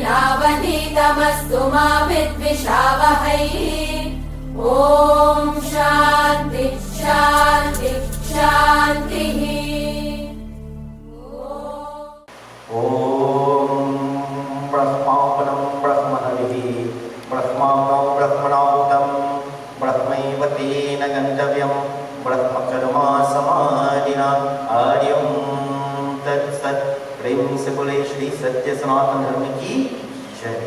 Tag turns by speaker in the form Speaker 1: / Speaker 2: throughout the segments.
Speaker 1: नवनीतमस्तु मा विद्विषावहै। ॐ शान्ति शान्ति शान्तिः।
Speaker 2: ॐ ब्रह्मापनं ब्रह्महविः ब्रह्माणो ब्रह्मणाहुतं ब्रह्मैव तेन गन्तव्यं ब्रह्मकर्मा समाधिना आर्यं तत्सत्। प्रेम से बोले श्री सत्य सनातन धर्म की जय।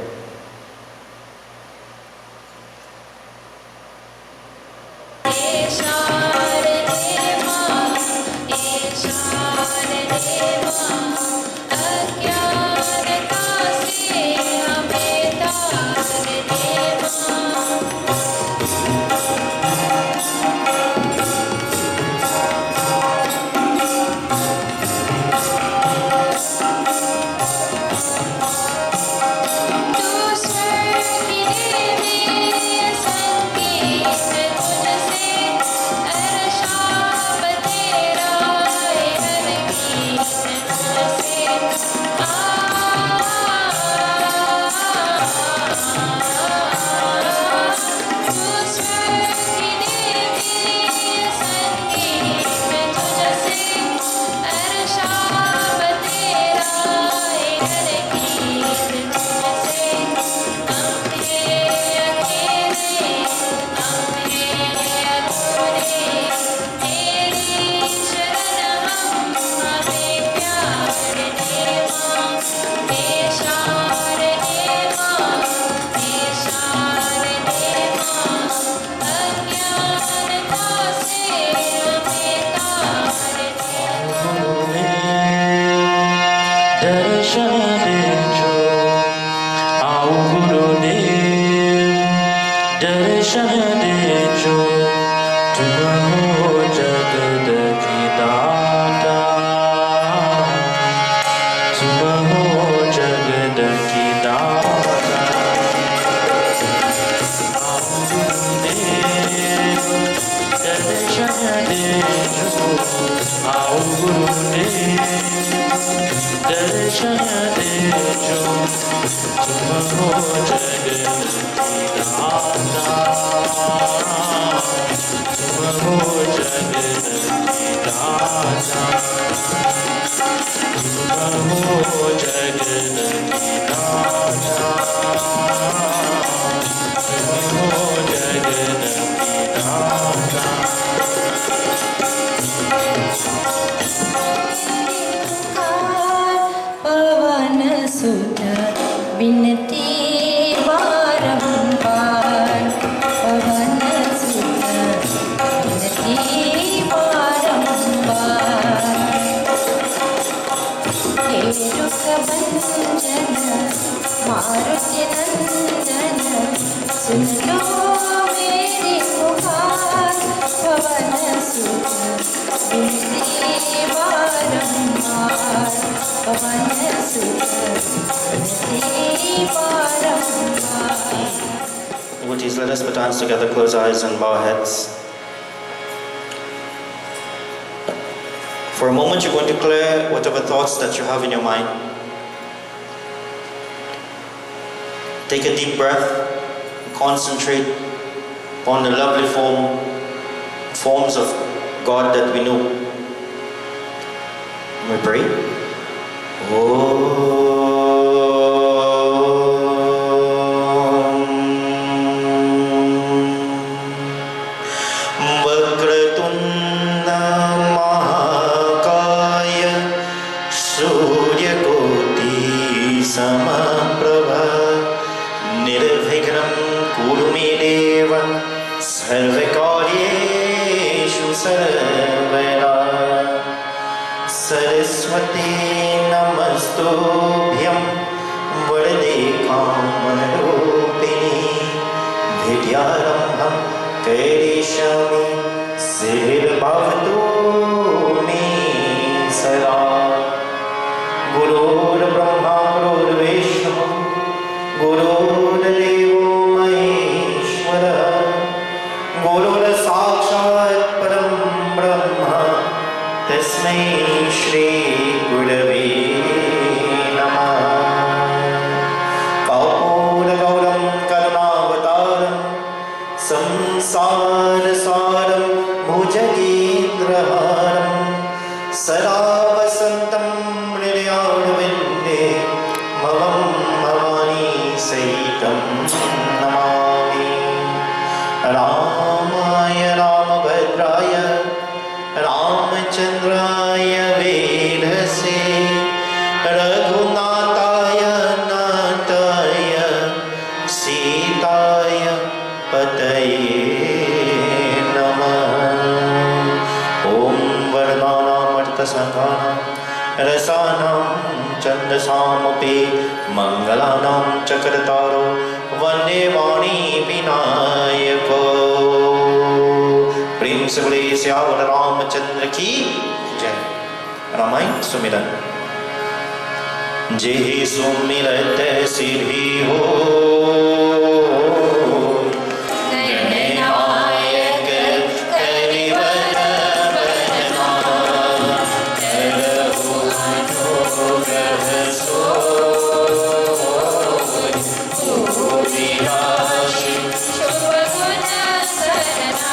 Speaker 2: Devotees, let us put hands together, close our eyes and bow our heads. For a moment, you're going to clear whatever thoughts that you have in your mind. Take a deep breath, concentrate upon the lovely forms of God that we know. We pray. Saraswati नमस्तुभ्यं वरदे कामरूपिणी विद्यारम्भं करिष्यामि सिद्धिर्भवतु मे सदा। गुरुर्ब्रह्मा गुरुर्विष्णु गुरुर्देवो महेश्वरः गुरुर्साक्षात् परं ब्रह्म तस्मै श्री गुरवे नमः। Govindaaya Pataye Namah. Om Vardhanam Artasanganam Rasanam Chandasamupi Mangalanam Chakrataro Vande Vani Vinayako. प्रेम से बोले श्यावर रामचंद्र की जय। रामायण सुमिरन। जे सुमिरत सिद्धि हो गणनायक करिवर बरना करहु अनुग्रह सोई विराशि शुभ गुण Sarna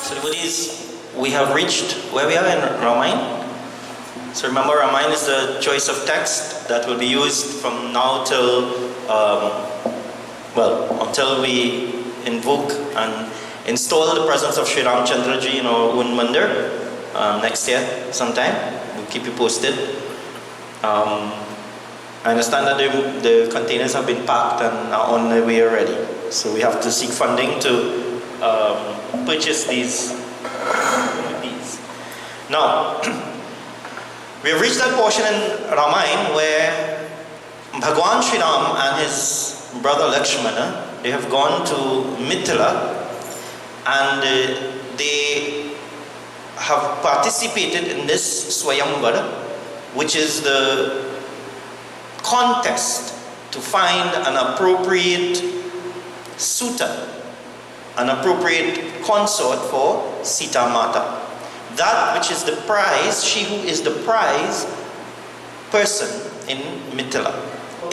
Speaker 2: So devotees, we have reached where we are in Ramayana. So remember, Ramayana is the choice of text that will be used from now till, until we invoke and install the presence of Sri Ramchandraji in our own Mandir next year sometime. We'll keep you posted. I understand that the containers have been packed and are on their way already. So we have to seek funding to purchase these. Now, we have reached that portion in Ramayana where Bhagwan Sri Ram and his brother Lakshmana, they have gone to Mithila and they have participated in this Swayamvara, which is the contest to find an appropriate suitor, an appropriate consort for Sita Mata. That which is the prize, she who is the prize person in Mithila.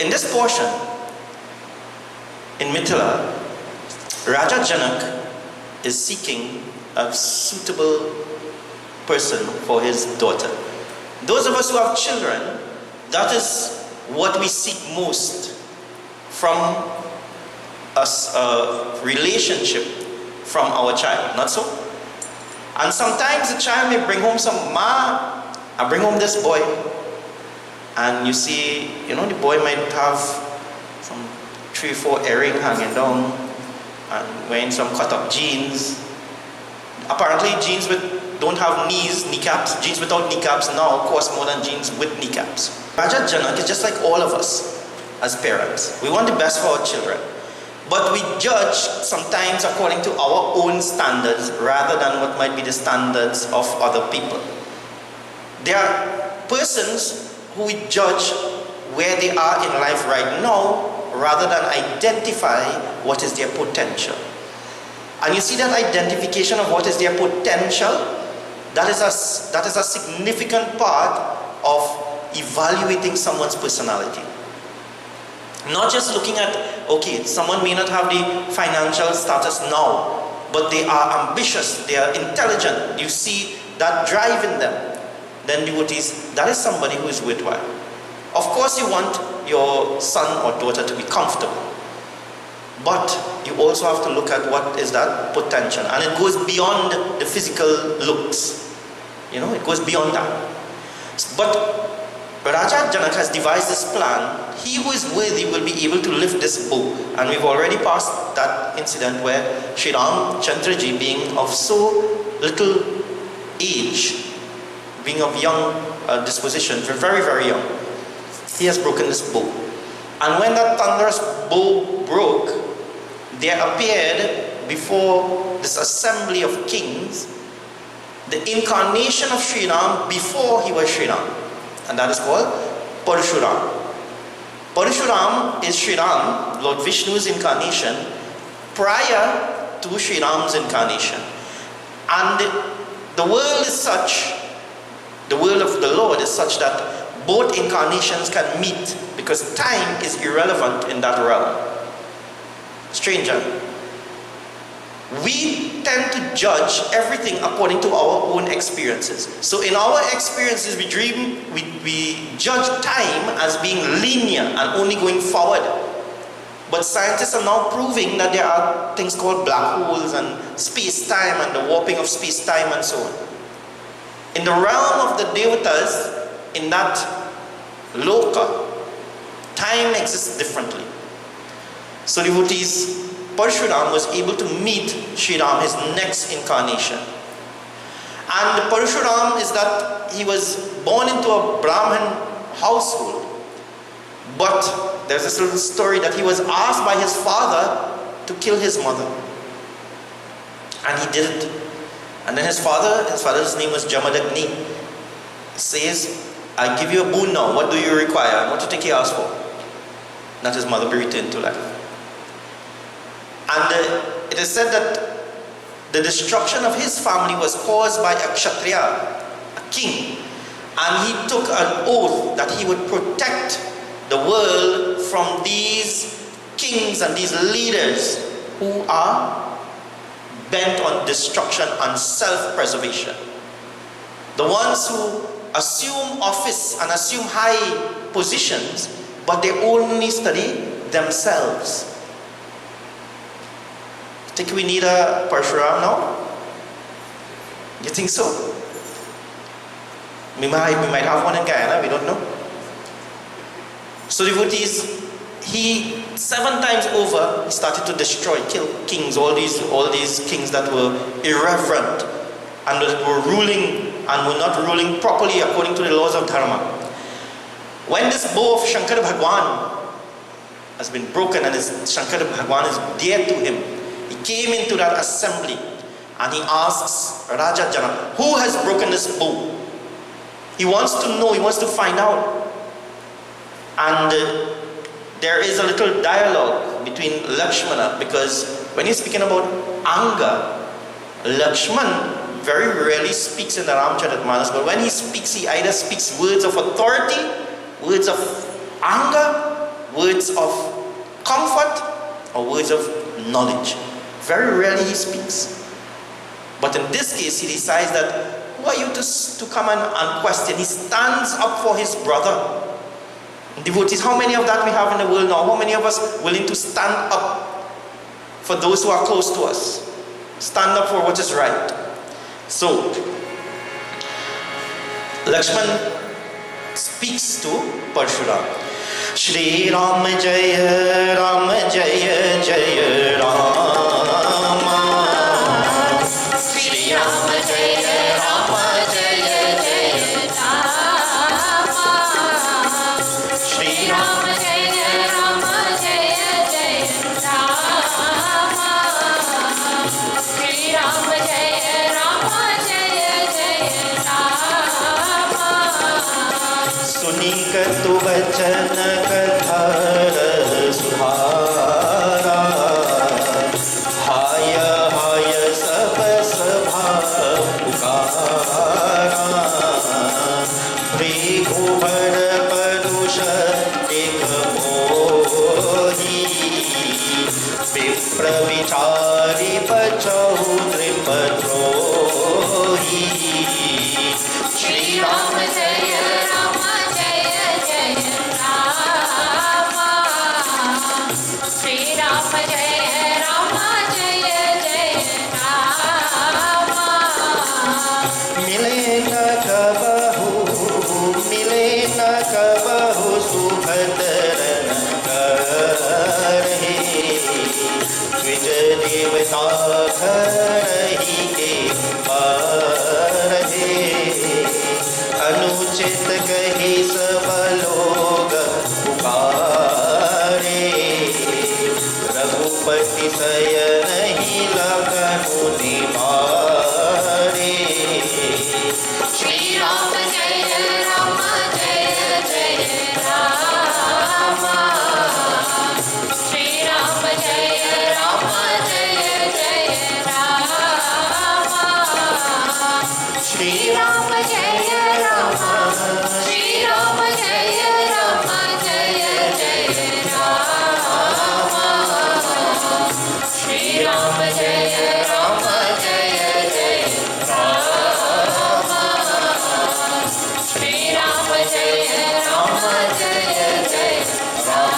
Speaker 2: In this portion, in Mithila, Raja Janak is seeking a suitable person for his daughter. Those of us who have children, that is what we seek most from a relationship from our child, not so? And sometimes the child may bring home some, I bring home this boy. And you see, the boy might have some 3 or 4 earrings hanging down and wearing some cut up jeans. Apparently jeans don't have kneecaps. Jeans without kneecaps now cost more than jeans with kneecaps. Raja Janak is just like all of us as parents. We want the best for our children. But we judge sometimes according to our own standards rather than what might be the standards of other people. There are persons who we judge where they are in life right now rather than identify what is their potential. And you see that identification of what is their potential, that is a significant part of evaluating someone's personality. Not just looking at, okay, someone may not have the financial status now, but they are ambitious, they are intelligent, you see that drive in them, then devotees, that is somebody who is worthwhile. Of course you want your son or daughter to be comfortable, but you also have to look at what is that potential, and it goes beyond the physical looks. You know, it goes beyond that. But Raja Janak has devised this plan. He who is worthy will be able to lift this bow. And we've already passed that incident where Sri Ram Chandraji, being of so little age, being of young disposition, very, very young, he has broken this bow. And when that thunderous bow broke, there appeared before this assembly of kings the incarnation of Sri Ram before he was Sri Ram. And that is called Parshuram. Parshuram is Sri Ram, Lord Vishnu's incarnation, prior to Sri Ram's incarnation. And the world is such, the world of the Lord is such that both incarnations can meet because time is irrelevant in that realm. Stranger, we tend to judge everything according to our own experiences. So in our experiences, we judge time as being linear and only going forward. But scientists are now proving that there are things called black holes and space-time and the warping of space-time and so on. In the realm of the devatas, in that loka, time exists differently. So devotees, Parshuram was able to meet Sri Ram, his next incarnation. And Parshuram is that he was born into a Brahmin household. But there's this little story that he was asked by his father to kill his mother. And he did it. And then his father's name was Jamadagni, says, I give you a boon now. What do you require? And what did he ask for? That his mother be returned to life. And it is said that the destruction of his family was caused by a kshatriya, a king. And he took an oath that he would protect the world from these kings and these leaders who are bent on destruction and self-preservation. The ones who assume office and assume high positions, but they only study themselves. Think we need a Parshuram now? You think so? We might have one in Guyana, we don't know. So devotees, he 7 times over, he started to destroy, kill kings, all these kings that were irreverent and that were ruling and were not ruling properly according to the laws of Dharma. When this bow of Shankara Bhagwan has been broken and Shankara Bhagwan is dear to him, he came into that assembly and he asks Raja Janak, who has broken this bow? He wants to know, he wants to find out. And there is a little dialogue between Lakshmana, because when he's speaking about anger, Lakshman very rarely speaks in the Ramcharitmanas, but when he speaks, he either speaks words of authority, words of anger, words of comfort, or words of knowledge. Very rarely he speaks. But in this case, he decides that, who are you to come and question? He stands up for his brother. Devotees, how many of that we have in the world now? How many of us willing to stand up for those who are close to us? Stand up for what is right. So, Lakshman speaks to Parshuram. Shri Ram Jaya Ram Jaya Jaya Rama. Shri Ram Jaya Ram Jaya Jaya Rama. Shri Ram Jaya Ram Jaya Jaya Rama. Shri Ram Jaya Ram Jaya Jaya Rama. Suni बचन कथर सुहारा, हाय हाय सब सभा पुकारा, भृगुवर परुष एक मोही, विप्र विचारी बचौ नृपद्रोही।
Speaker 1: श्री राम जय राम जय जय राम, श्री राम जय राम जय जय राम।
Speaker 2: मिले न कबहु सुभद्र नगरहि, द्विज देवता घरहि के पारहि, अनुचित कही सब लोग पुकारे, रघुपति शयन ही लगनु निवारे।
Speaker 1: श्री राम जय राम जय जय राम, श्री राम जय राम जय जय राम, श्री राम जय राम, श्री राम जय राम जय जय राम, श्री राम जय राम जय जय राम, श्री राम जय राम जय जय राम।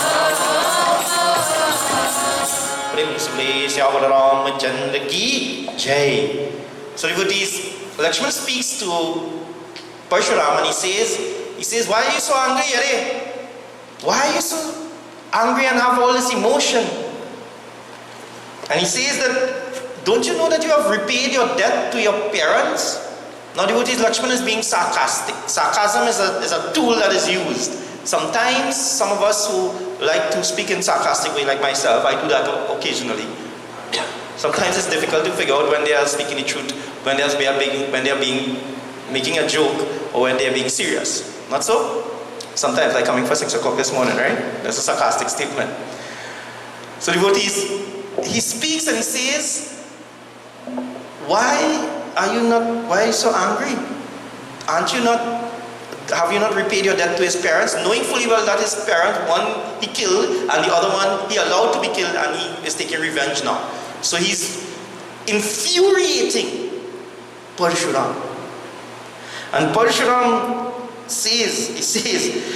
Speaker 2: प्रेम से श्यावर रामचंद्र की जय। So devotees, Lakshman speaks to Parshuram and he says, why are you so angry, Are? Why are you so angry and have all this emotion? And he says that, don't you know that you have repaid your debt to your parents? Now devotees, Lakshman is being sarcastic. Sarcasm is a tool that is used. Sometimes some of us who like to speak in sarcastic way, like myself, I do that occasionally. Sometimes it's difficult to figure out when they are speaking the truth, when they are making a joke, or when they are being serious. Not so? Sometimes, like coming for 6 o'clock this morning, right? That's a sarcastic statement. So devotees, he speaks and he says, why are you so angry? Have you not repaid your debt to his parents? Knowing fully well that his parents, one he killed and the other one he allowed to be killed, and he is taking revenge now. So he's infuriating Parshuram. And Parshuram says,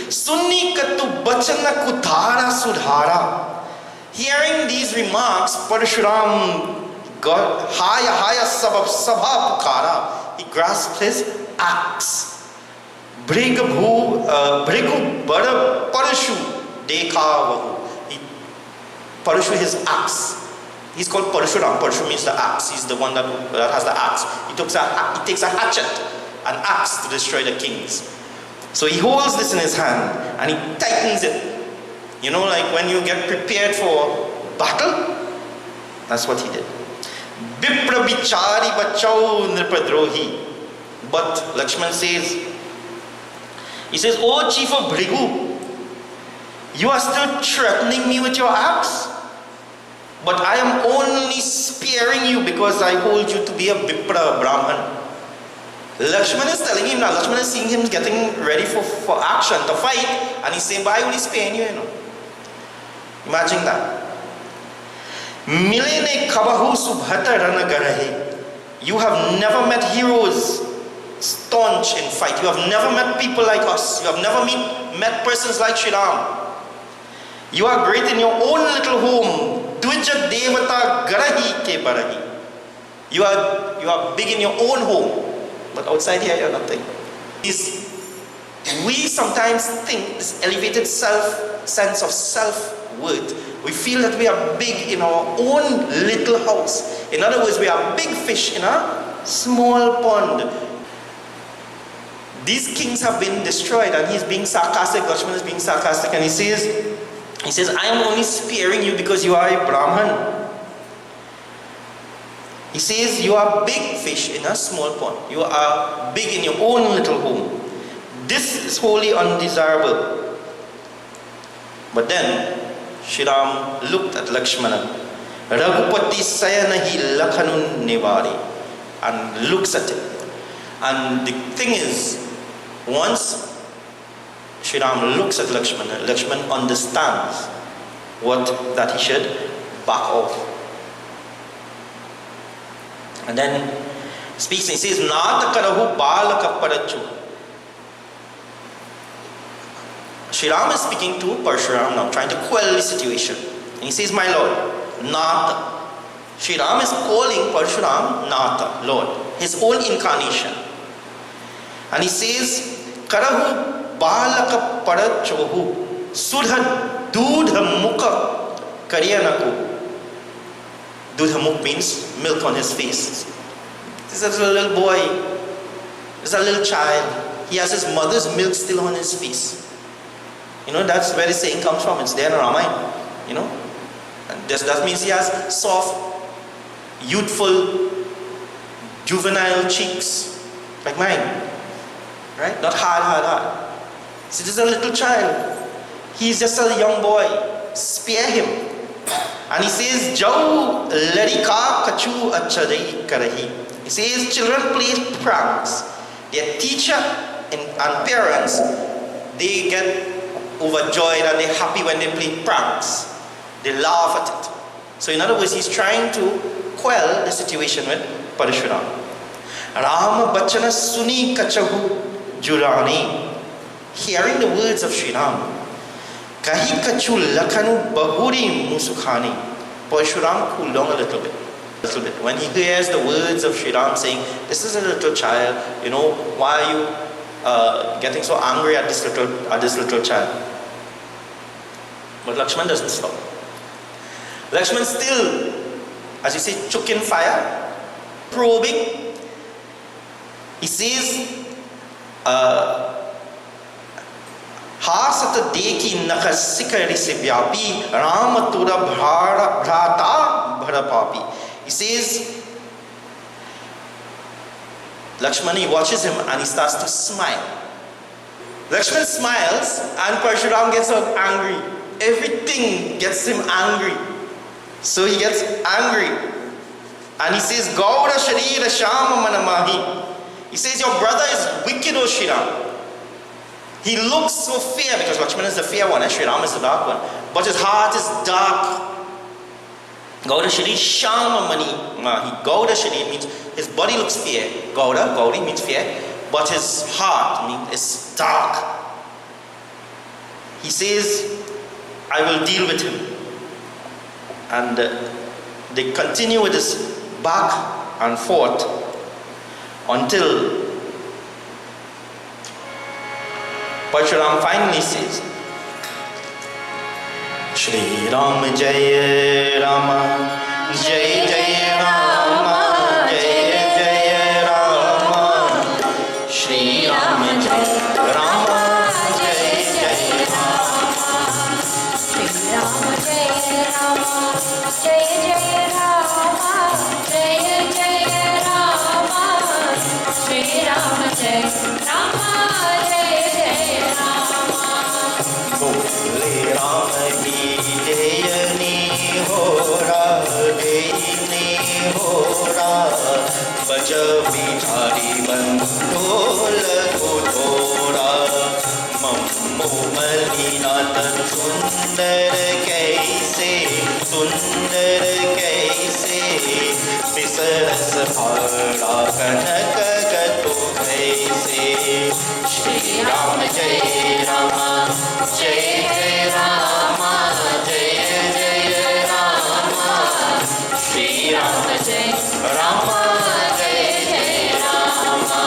Speaker 2: Sunni katu bachana kudhara sudhara. Hearing these remarks, Parshuram got haya sabha pukara. He grasped his axe. Bhrigu bada Parashu dekavahu. Parashu, his axe. He's called Parshuram. Parshu means the axe. He's the one that has the axe. He takes a hatchet, an axe, to destroy the kings. So he holds this in his hand and he tightens it. You know, like when you get prepared for battle? That's what he did. Vipra vichari bachau nripadrohi. But Lakshman says, oh chief of Bhrigu, you are still threatening me with your axe? But I am only sparing you because I hold you to be a Vipra Brahman. Lakshman is telling him now, Lakshman is seeing him getting ready for action, to fight, and he's saying, but I only sparing you, Imagine that. Milene kabahu subhata ranagarahe. You have never met heroes staunch in fight. You have never met people like us. You have never met persons like Sri Ram. You are great in your own little home. Dvija devata garahi ke barahi. You are big in your own home. But outside here, you're nothing. We sometimes think this elevated sense of self-worth. We feel that we are big in our own little house. In other words, we are big fish in a small pond. These kings have been destroyed, and he's being sarcastic. Lakshman is being sarcastic, and he says, I am only sparing you because you are a Brahman. He says, you are big fish in a small pond. You are big in your own little home. This is wholly undesirable. But then Shri Ram looked at Lakshmana, Raghupati Sayanahi Lakhanun Nivari, and looks at him. And the thing is, once Shri Ram looks at Lakshmana, Lakshmana understands that he should back off. And then speaks and he says, Nata Karahu Balaka Parachu. Shri Ram is speaking to Parshuram now, trying to quell the situation. And he says, my Lord, Nata. Shri Ram is calling Parshuram Nata, Lord, his own incarnation. And he says, Karahu Balaka Parachohu Sudha Dudha Mukha Karyanaku. Dudha Mukh means milk on his face. This is a little boy. This is a little child. He has his mother's milk still on his face. You know, that's where the saying comes from. It's there in Ramayana. You know, and that means he has soft, youthful, juvenile cheeks like mine, right? Not hard. See, this is a little child. He's just a young boy. Spare him. And he says, "Jau larika kachu achadai karahi." He says, children play pranks. Their teacher and parents, they get overjoyed and they're happy when they play pranks. They laugh at it. So in other words, he's trying to quell the situation with Parshuram. Rama bachana suni kachahu jurani. Hearing the words of Sri Ram, kahi kachu lakhanu bahuri musukhani. Parshuram cooled down a little bit. When he hears the words of Sri Ram saying, this is a little child, you know, why are you getting so angry at this little child? But Lakshman doesn't stop. Lakshman still, as you say, chook in fire, probing. He says, Hasata deki nakasikari se vyapi Ramatura bhrata bharapapi. He says, Lakshmana, he watches him and he starts to smile. Lakshman smiles and Parshuram gets so angry. Everything gets him angry. So he gets angry. And he says, Gaura Sharira Shama Manamahi. He says, your brother is wicked, O Shri Ram. He looks so fair because Lakshmana is the fair one and Shri Ram is the dark one. But his heart is dark. Gauda Shri Shama Mani Mahi. Gauda Shri means his body looks fair. Gaudi means fair. But his heart is dark. He says, I will deal with him. And they continue with this back and forth until Parshuram finally says, Shri Ram Jaya Rama Jaya Jaya Rama Jaya Jaya Rama Shri Ram Jaya Rama Jaya Jaya Rama Shri Ram Jaya Rama Jaya Jaya Rama Jaya Jaya Rama Shri Ram Jaya Rama Jaya Jaya Rama Bole Ram ki jayani hora deyni hora baja bichari bandol ko thora mammo malinat sundar kaise bisaras bhara kanak gato kaise Shri Ram Jai Rama Jai Jai Rama Jai Jai Rama Shri Ram Jai Rama Jai Jai Rama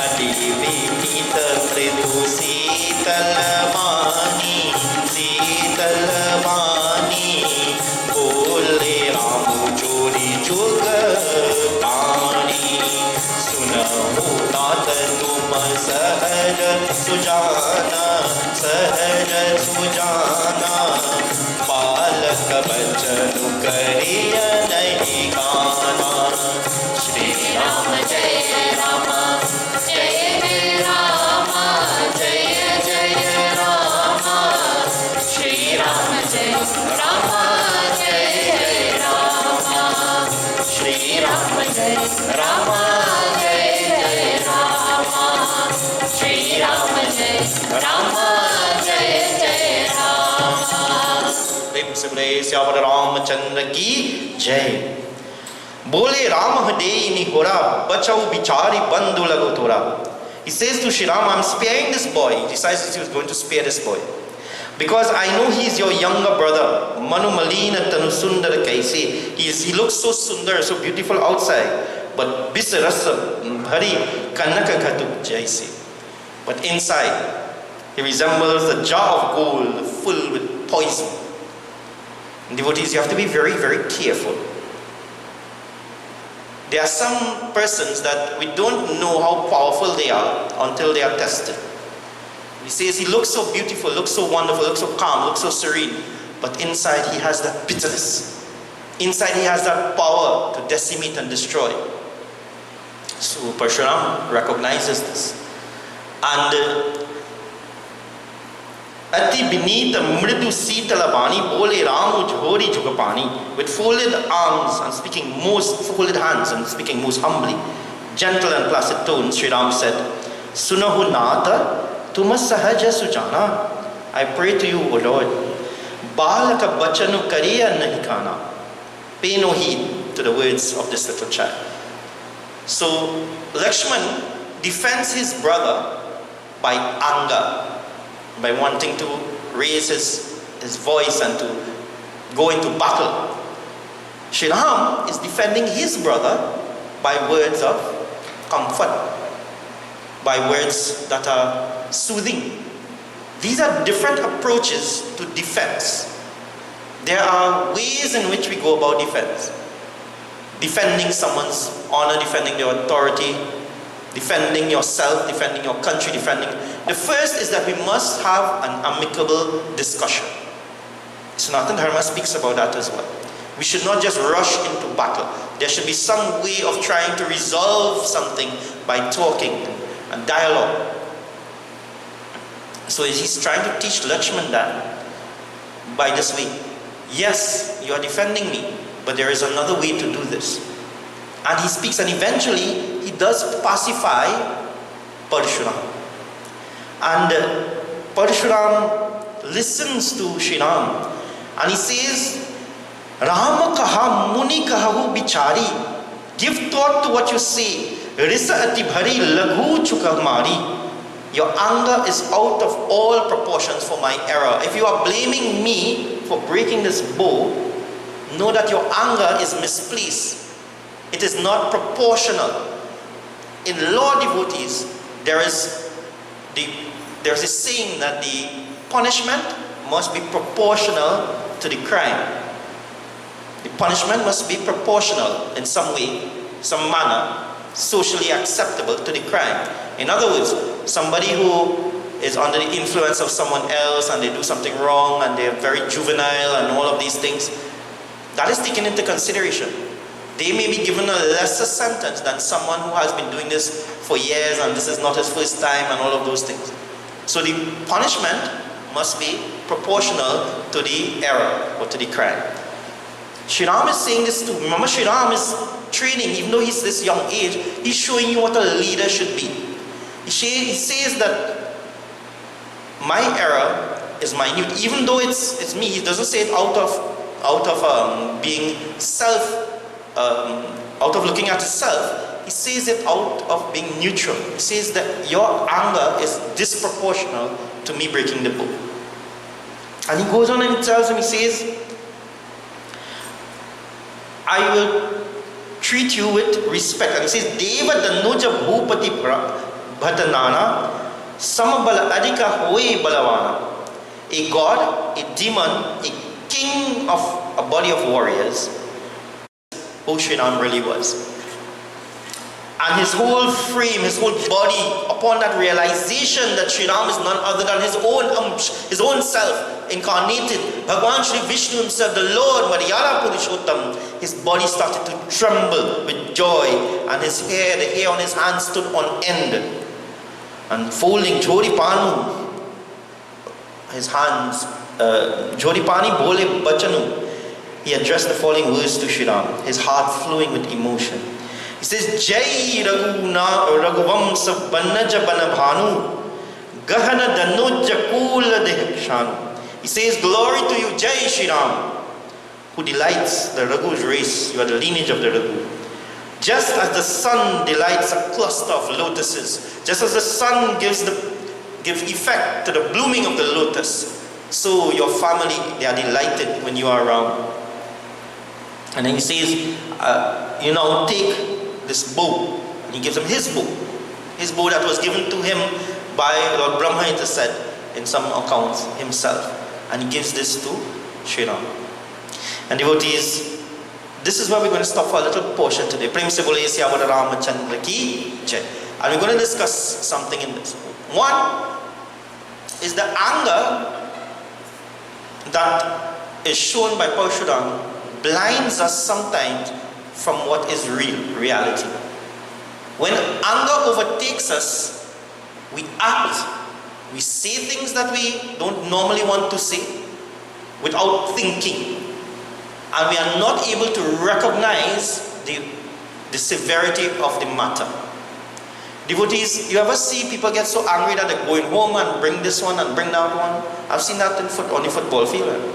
Speaker 2: Adi Vinita Pritu Sitalamani Bole Ramu Chori Juga Pani Sunahu Tat Tum Sahaj Sujana Palak Bachanu Kariya Nahi Gana Shri Ram Jaya Rama Jaya Jaya Rama Jaya Jaya Rama Shri
Speaker 1: Jai Rama Jai Jai Rama Shri Rama Jai Rama Jai Jai Rama Shri Rama Jai Rama Jai Jai Rama
Speaker 2: प्रेम से बोले श्यावर रामचंद्र की जय। बोले राम हृदय निहोरा बचाओ बिचारी बंधु लगो थोड़ा। He says to Shri Ram, I'm sparing this boy. He decides that he was going to spare this boy because I know he's your younger brother. Manu Malina Tanu Sundara Kaise. He looks so sundar, so beautiful outside, but Bisarasa Bhari Kanaka Khatuk Jaise. But inside, he resembles a jar of gold full with poison. Devotees, you have to be very, very careful. There are some persons that we don't know how powerful they are until they are tested. He says he looks so beautiful, looks so wonderful, looks so calm, looks so serene, but inside he has that bitterness. Inside he has that power to decimate and destroy. So Parshuram recognizes this. And Ati Binita Mridu Sitalabani Bole Ramu Jhori Jugapani, with folded arms and speaking most folded hands and speaking most humbly, gentle and placid tones, Sri Ram said, Sunahu Nata Tumasahaja Sujana. I pray to you, O Lord, Balaka Bachanu Kariya Nahikana. Pay no heed to the words of this little child. So Lakshman defends his brother by anger, by wanting to raise his voice and to go into battle. Shri Ram is defending his brother by words of comfort, by words that are soothing. These are different approaches to defense. There are ways in which we go about defense. Defending someone's honor, defending their authority, defending yourself, defending your country, defending. The first is that we must have an amicable discussion. Sanatana Dharma speaks about that as well. We should not just rush into battle. There should be some way of trying to resolve something by talking and dialogue. So he's trying to teach Lakshman that by this way. Yes, you are defending me, but there is another way to do this. And he speaks, and eventually he does pacify Parshuram. And Parshuram listens to Shri Ram, and he says, Rama kaha muni kahu bichari. Give thought to what you say. Risa ati bhari laghu chukamari. Your anger is out of all proportions for my error. If you are blaming me for breaking this bow, know that your anger is misplaced. It is not proportional. In law, devotees, there is a saying that the punishment must be proportional to the crime. The punishment must be proportional in some way, some manner, socially acceptable to the crime. In other words, somebody who is under the influence of someone else and they do something wrong and they're very juvenile and all of these things, that is taken into consideration. They may be given a lesser sentence than someone who has been doing this for years and this is not his first time and all of those things. So the punishment must be proportional to the error or to the crime. Shri Ram is saying this too. Remember, Shri Ram is training, even though he's this young age, he's showing you what a leader should be. He says that my error is minute, even though it's me. He doesn't say it out of being out of looking at himself. He says it out of being neutral. He says that your anger is disproportional to me breaking the bow. And he goes on and he tells him, he says, I will treat you with respect. And he says, Deva Danuja Bhupati Bhatanana Samabala Adika Hoe Balavana. A god, a demon, a king of a body of warriors, who Shri Ram really was. And his whole frame, his whole body, upon that realization that Shri Ram is none other than his own self, incarnated, Bhagavan Shri Vishnu himself, the Lord, Maryada Purushottam, his body started to tremble with joy, and the hair on his hands stood on end. And folding Jhori Panu, his hands, Jodipani Bole Bachanu, he addressed the following words to Sri Ram, his heart flowing with emotion. He says, Jai Raghuvamsa Bannaja Banabhanu Gahana Danuja Kula Dehakshanu. He says, glory to you, Jai Sri Ram, who delights the Raghu's race. You are the lineage of the Raghu. Just as the sun delights a cluster of lotuses, just as the sun gives effect to the blooming of the lotus, so your family, they are delighted when you are around. And then he says, you now take this bow. And he gives him his bow that was given to him by Lord Brahma, it is said in some accounts, himself. And he gives this to Sri Ram. And devotees, this is where we're going to stop for a little portion today. Prem se bole Siyamala Ramachandra ki jai. And we're going to discuss something in this. One is the anger that is shown by Parshuram blinds us sometimes from what is reality. When anger overtakes us, we act, we say things that we don't normally want to say without thinking. And we are not able to recognize the severity of the matter. Devotees, you ever see people get so angry that they're going home and bring this one and bring that one? I've seen that on the football field.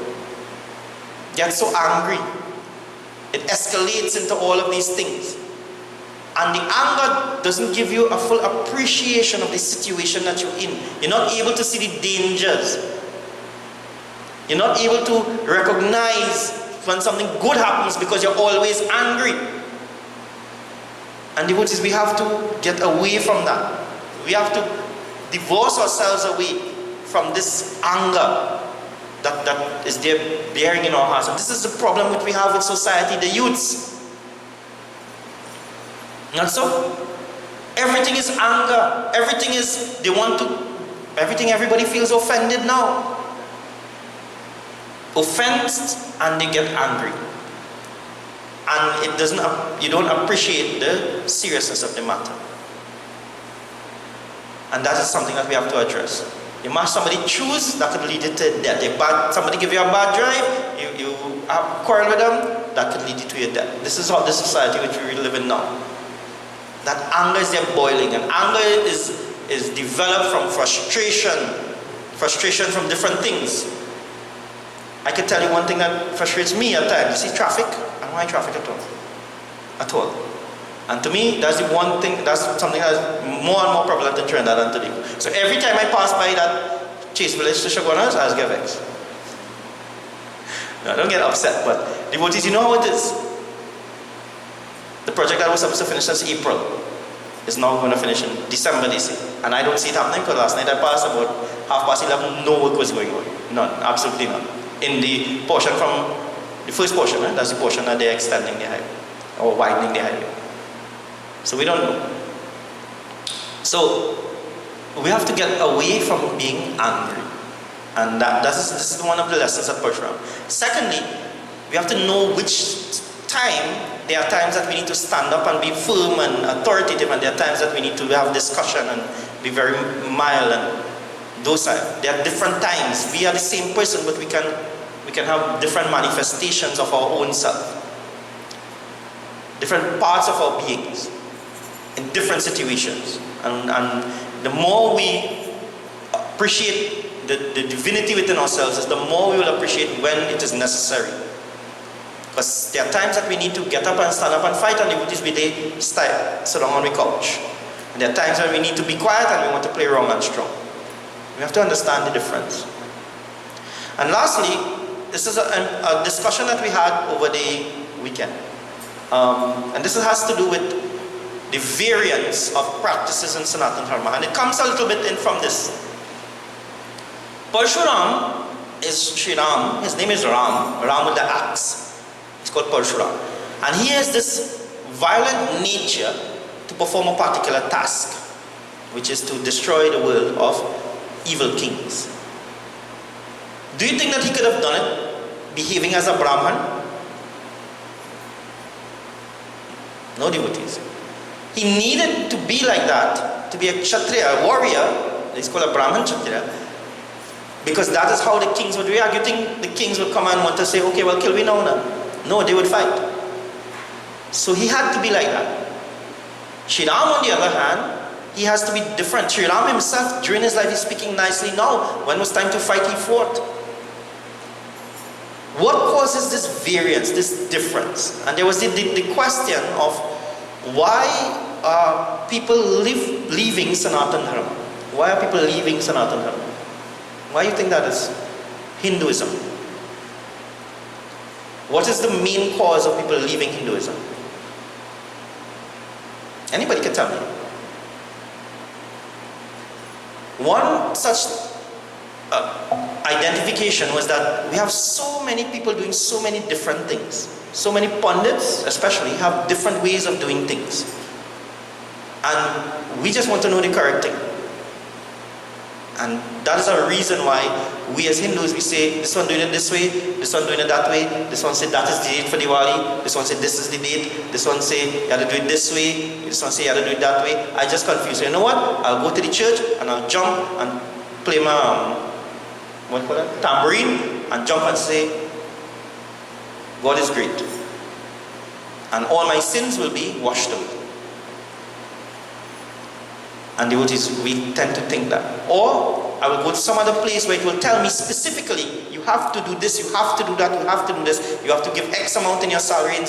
Speaker 2: Get so angry. It escalates into all of these things. And the anger doesn't give you a full appreciation of the situation that you're in. You're not able to see the dangers. You're not able to recognize when something good happens because you're always angry. And devotees, we have to get away from that. We have to divorce ourselves away from this anger that is there bearing in our hearts. And this is the problem that we have with society, the youths. Not so? Everything is anger. Everything is, everybody feels offended now. Offensed, and they get angry. And you don't appreciate the seriousness of the matter. And that is something that we have to address. You must somebody choose, that could lead you to death. If somebody give you a bad drive, you have quarrel with them, that could lead you to your death. This is how the society which we live in now. That anger is there boiling, and anger is developed from frustration from different things. I can tell you one thing that frustrates me at times. You see traffic? I don't like traffic at all. At all. And to me, that's the one thing, that's something that is more and more prevalent in Trinidad and Tobago. So every time I pass by that Chase Village to Shogunas, I just get vexed. No, don't get upset, but devotees, you know how it is. The project that was supposed to finish since April is now going to finish in December, they say. And I don't see it happening because last night I passed about 11:30, no work was going on. None, absolutely none. In the portion from, the first portion, that's the portion that they're extending the highway, or widening the highway. So we don't know. So we have to get away from being angry. And this is one of the lessons at Parshuram. Secondly, we have to know which time. There are times that we need to stand up and be firm and authoritative, and there are times that we need to have discussion and be very mild and docile. There are different times. We are the same person, but we can have different manifestations of our own self. Different parts of our beings in different situations. And the more we appreciate the divinity within ourselves, is the more we will appreciate when it is necessary. Because there are times that we need to get up and stand up and fight, and devotees we they sit down on the couch. And there are times when we need to be quiet and we want to play wrong and strong. We have to understand the difference. And lastly, this is a discussion that we had over the weekend. And this has to do with the variance of practices in Sanatana Dharma. And it comes a little bit in from this. Parshuram is Sri Ram. His name is Ram with the axe. It's called Parshuram. And he has this violent nature to perform a particular task, which is to destroy the world of evil kings. Do you think that he could have done it behaving as a Brahman? No, devotees. He needed to be like that, to be a Kshatriya, a warrior. It's called a Brahman Kshatriya. Because that is how the kings would react. You think the kings would come and want to say, okay, well, kill me now. No, they would fight. So he had to be like that. Sri Ram, on the other hand, he has to be different. Sri Ram himself, during his life, he's speaking nicely. Now, when it was time to fight, he fought. What causes this variance, this difference? And there was the question of why are people leaving Sanatana Dharma? Why are people leaving Sanatana Dharma? Why do you think that is? Hinduism. What is the main cause of people leaving Hinduism? Anybody can tell me. One such identification was that we have so many people doing so many different things. So many pundits, especially, have different ways of doing things. And we just want to know the correct thing. And that is a reason why we as Hindus, we say, this one doing it this way, this one doing it that way, this one said that is the date for Diwali, this one said this is the date, this one say you have to do it this way, this one say you have to do it that way. I just confuse. So you know what? I'll go to the church and I'll jump and play my tambourine and jump and say, God is great. And all my sins will be washed away. And devotees, we tend to think that. Or I will go to some other place where it will tell me specifically, you have to do this, you have to do that, you have to do this, you have to give X amount in your salary in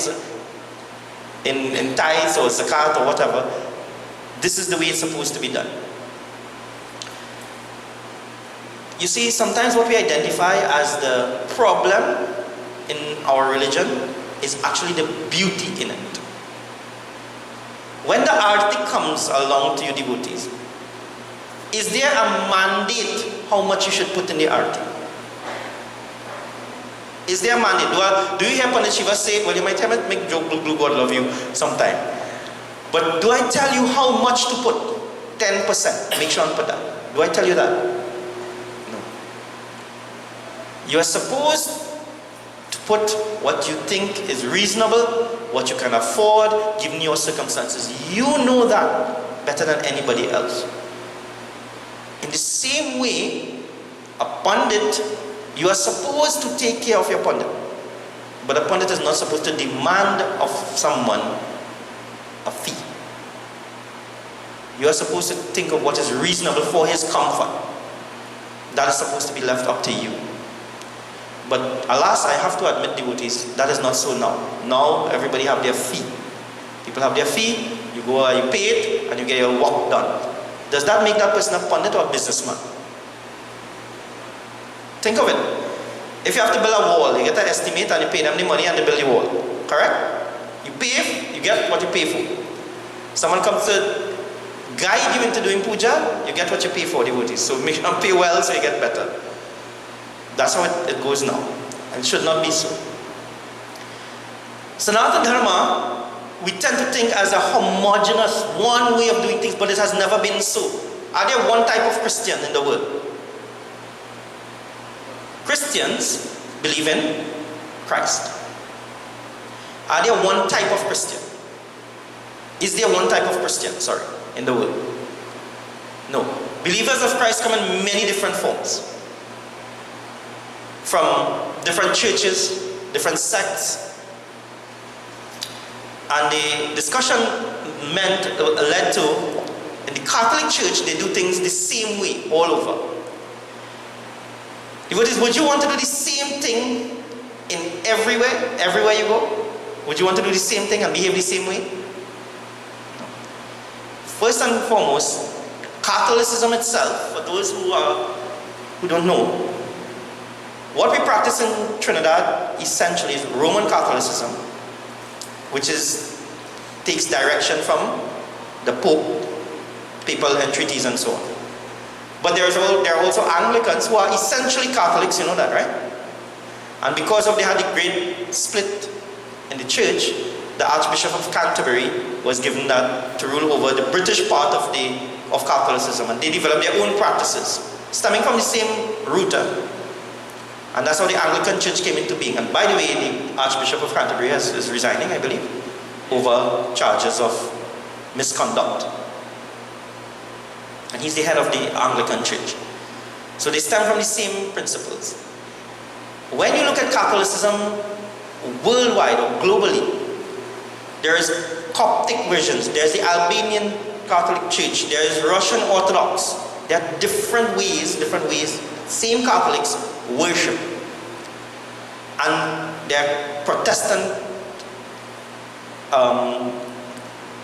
Speaker 2: tithes or zakat or whatever. This is the way it's supposed to be done. You see, sometimes what we identify as the problem in our religion is actually the beauty in it. When the arti comes along to you devotees, is there a mandate how much you should put in the arti? Is there a mandate? Do you hear Pandit Shiva say, well, you might have make joke, blue God love you sometime. But do I tell you how much to put? 10%. Make sure and put that. Do I tell you that? No. You are supposed to put what you think is reasonable, what you can afford, given your circumstances. You know that better than anybody else. In the same way, a pundit, you are supposed to take care of your pundit. But a pundit is not supposed to demand of someone a fee. You are supposed to think of what is reasonable for his comfort. That is supposed to be left up to you. But alas, I have to admit, devotees, that is not so now. Now everybody have their fee. People have their fee, you go, you pay it, and you get your work done. Does that make that person a pundit or a businessman? Think of it. If you have to build a wall, you get an estimate and you pay them the money and they build the wall. Correct? You pay, you get what you pay for. Someone comes to guide you into doing puja, you get what you pay for, devotees. So make sure you pay well so you get better. That's how it goes now. And it should not be so. Sanatana Dharma, we tend to think as a homogeneous, one way of doing things, but it has never been so. Are there one type of Christian in the world? Christians believe in Christ. Are there one type of Christian? Is there one type of Christian, in the world? No. Believers of Christ come in many different forms. From different churches, different sects. And the discussion led to, in the Catholic Church, they do things the same way all over. Devotees, would you want to do the same thing in everywhere you go? Would you want to do the same thing and behave the same way? No. First and foremost, Catholicism itself, for those who don't know, what we practice in Trinidad essentially is Roman Catholicism, which takes direction from the Pope, papal entreaties and so on. But there are also Anglicans who are essentially Catholics, you know that, right? And because they had a great split in the church, the Archbishop of Canterbury was given that to rule over the British part of Catholicism, and they developed their own practices, stemming from the same root. And that's how the Anglican Church came into being. And by the way, the Archbishop of Canterbury is resigning, I believe, over charges of misconduct. And he's the head of the Anglican Church. So they stem from the same principles. When you look at Catholicism worldwide or globally, there is Coptic versions, there's the Albanian Catholic Church, there is Russian Orthodox. There are different ways, same Catholics worship. And there are Protestant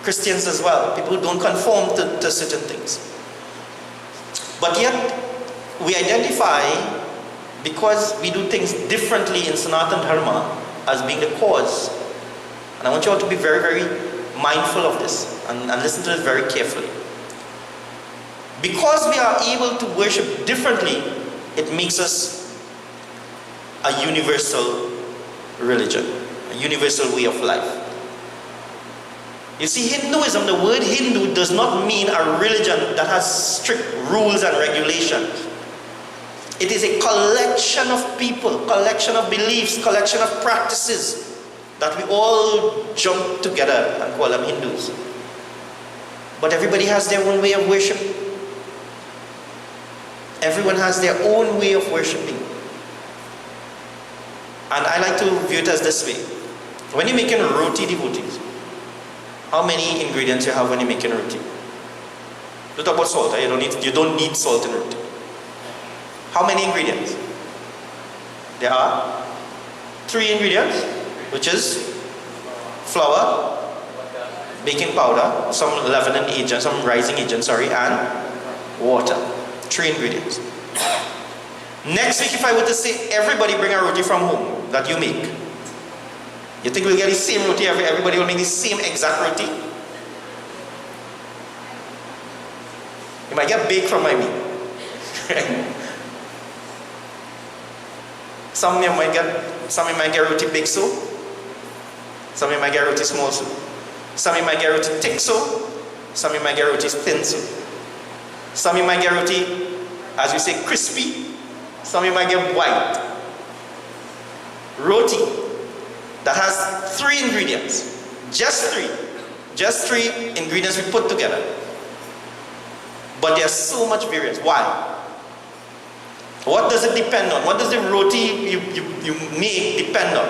Speaker 2: Christians as well, people who don't conform to certain things. But yet, we identify, because we do things differently in Sanatana Dharma, as being the cause. And I want you all to be very, very mindful of this and listen to this very carefully. Because we are able to worship differently, it makes us a universal religion, a universal way of life. You see, Hinduism, the word Hindu does not mean a religion that has strict rules and regulations. It is a collection of people, collection of beliefs, collection of practices that we all jump together and call them Hindus. But everybody has their own way of worship. Everyone has their own way of worshiping. And I like to view it as this way. When you're making roti, devotees, how many ingredients you have when you're making roti? Don't talk about salt. You don't need salt in roti. How many ingredients? There are 3 ingredients, which is flour, baking powder, some leavening agent, some rising agent, and water. 3 ingredients. Next week, if I were to say everybody bring a roti from home that you make, you think we'll get the same roti? Everybody will make the same exact roti? You might get baked from my meat. Some of you might get roti big soup. Some of you might get roti small soup. Some of you might get roti thick soup. Some of you might get roti thin soup. Some of you might get roti, as we say, crispy. Some of you might get white. Roti that has 3 ingredients. Just 3. Just 3 ingredients we put together. But there's so much variance. Why? What does it depend on? What does the roti you make depend on?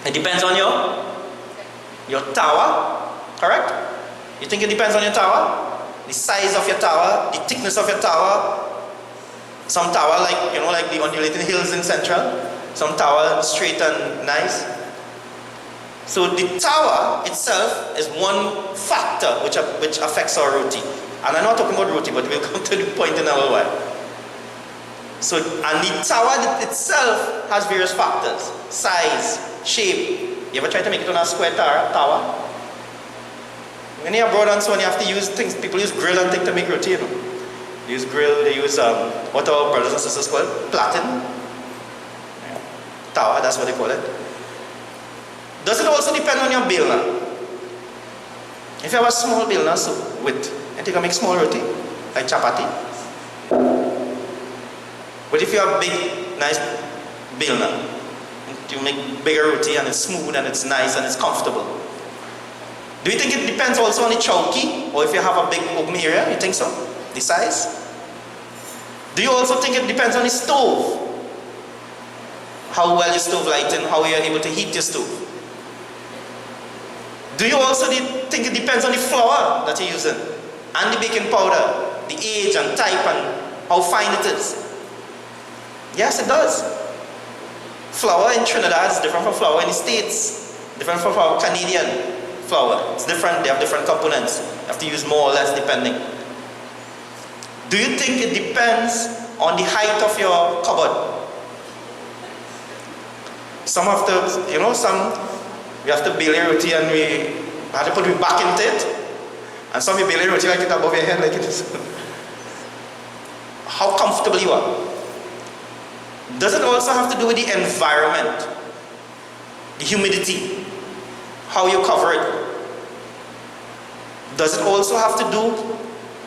Speaker 2: It depends on your tawa, correct? You think it depends on your tawa? The size of your tawa, the thickness of your tawa. Some tawa like the undulating hills in Central. Some tawa straight and nice. So the tawa itself is one factor which affects our roti. And I'm not talking about roti, but we'll come to the point in a little while. So, and the tawa itself has various factors. Size, shape. You ever try to make it on a square tawa? When you're abroad and so on, you have to use things, people use grill and things to make roti, They use grill, they use, what our brothers and sisters call it? Platen. Tawa, that's what they call it. Does it also depend on your bilna? If you have a small bilna, so and you can make small roti, like chapati. But if you have big, nice bilna, you make bigger roti and it's smooth and it's nice and it's comfortable. Do you think it depends also on the chowki? Or if you have a big open area, you think so? The size? Do you also think it depends on the stove? How well your stove lighting, how you are able to heat your stove? Do you also think it depends on the flour that you're using? And the baking powder, the age and type and how fine it is? Yes, it does. Flour in Trinidad is different from flour in the States. Different from our Canadian flour. It's different, they have different components. You have to use more or less depending. Do you think it depends on the height of your cupboard? Some have to, we have to bail a roti and we have to put it back into it. And some you bail a roti like it above your head like it is. How comfortable you are. Does it also have to do with the environment? The humidity? How you cover it? Does it also have to do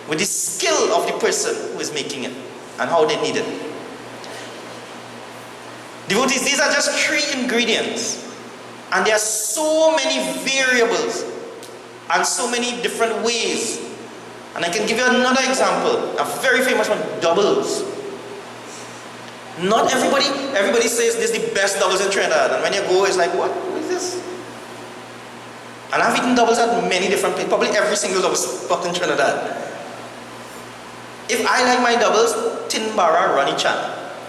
Speaker 2: with the skill of the person who is making it and how they need it? Devotees, these are just 3 ingredients. And there are so many variables and so many different ways And I can give you another example, a very famous one, doubles. Not everybody says this is the best doubles in Trinidad, and when you go, it's like, what is this? And I've eaten doubles at many different places, probably every single double spot in Trinidad. If I like my doubles, Tinbara, Ronnie Chan.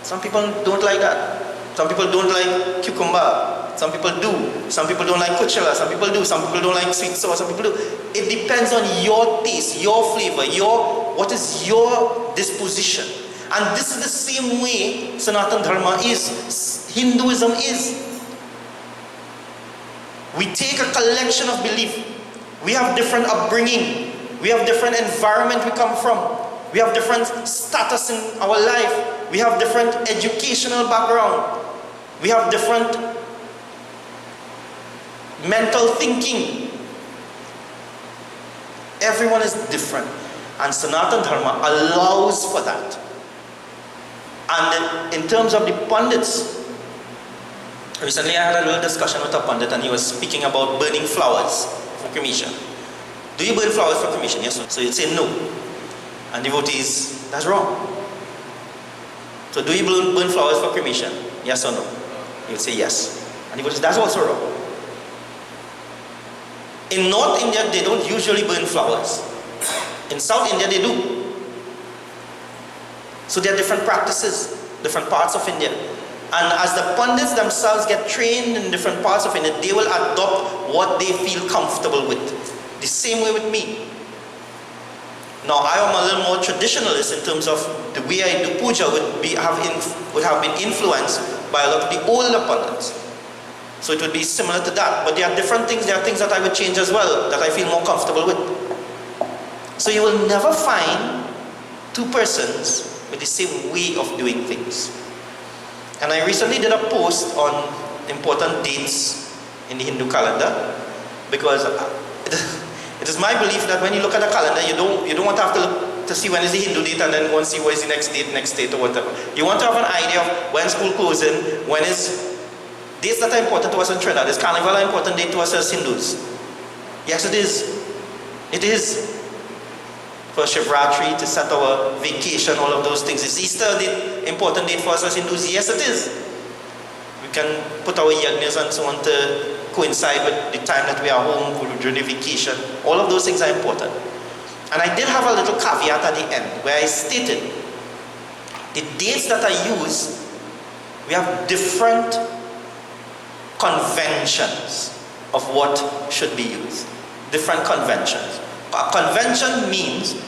Speaker 2: Some people don't like that. Some people don't like cucumber. Some people do. Some people don't like kuchela. Some people do. Some people don't like sweet sour. Some people do. It depends on your taste, your flavor, what is your disposition. And this is the same way Sanatana Dharma is, Hinduism is. We take a collection of belief. We have different upbringing. We have different environment we come from. We have different status in our life. We have different educational background. We have different mental thinking. Everyone is different. And Sanatana Dharma allows for that. And in terms of the pundits, recently I had a little discussion with a pundit and he was speaking about burning flowers for cremation. Do you burn flowers for cremation? Yes or no? So you'd say no. And devotees, that's wrong. So do you burn flowers for cremation? Yes or no? You'd say yes. And devotees, that's also wrong. In North India, they don't usually burn flowers. In South India, they do. So there are different practices, different parts of India. And as the pundits themselves get trained in different parts of India, they will adopt what they feel comfortable with. The same way with me. Now I am a little more traditionalist in terms of the way I do puja would have been influenced by a lot of the older pundits. So it would be similar to that. But there are different things, there are things that I would change as well, that I feel more comfortable with. So you will never find two persons with the same way of doing things. And I recently did a post on important dates in the Hindu calendar, because it is my belief that when you look at a calendar, you don't want to have to look to see when is the Hindu date and then go and see what is the next date or whatever. You want to have an idea of when school closing, when is dates that are important to us in Trinidad. Is Carnival an important date to us as Hindus? Yes, it is. It is. For Shivratri, to set our vacation, all of those things. Is Easter the important date for us as Hindus? Yes, it is. We can put our yajnas and so on to coincide with the time that we are home during the vacation. All of those things are important. And I did have a little caveat at the end where I stated the dates that I use, we have different conventions of what should be used. Different conventions. A convention means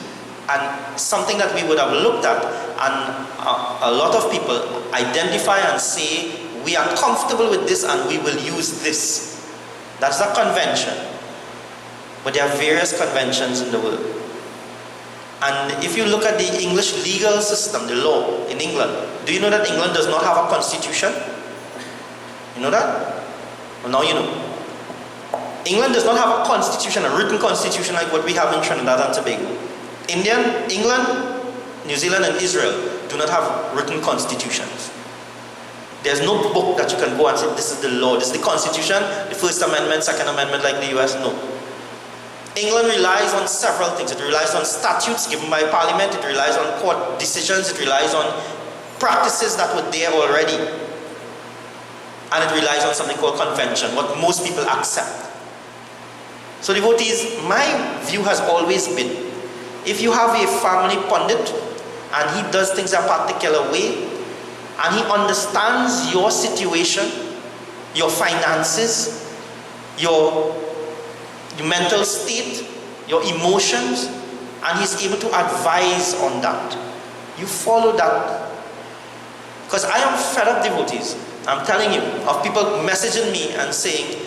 Speaker 2: and something that we would have looked at, and a lot of people identify and say we are comfortable with this and we will use this. That's a convention. But there are various conventions in the world. And if you look at the English legal system, the law in England, do you know that England does not have a constitution? You know that? Well, now you know. England does not have a constitution, a written constitution like what we have in Trinidad and Tobago. England, New Zealand and Israel do not have written constitutions. There's no book that you can go and say, this is the law, this is the constitution, the First Amendment, Second Amendment like the US, no. England relies on several things. It relies on statutes given by Parliament, it relies on court decisions, it relies on practices that were there already. And it relies on something called convention, what most people accept. So devotees, my view has always been, if you have a family pundit and he does things a particular way and he understands your situation, your finances, your mental state, your emotions, and he's able to advise on that, you follow that. Because I am fed up, devotees, I'm telling you, of people messaging me and saying,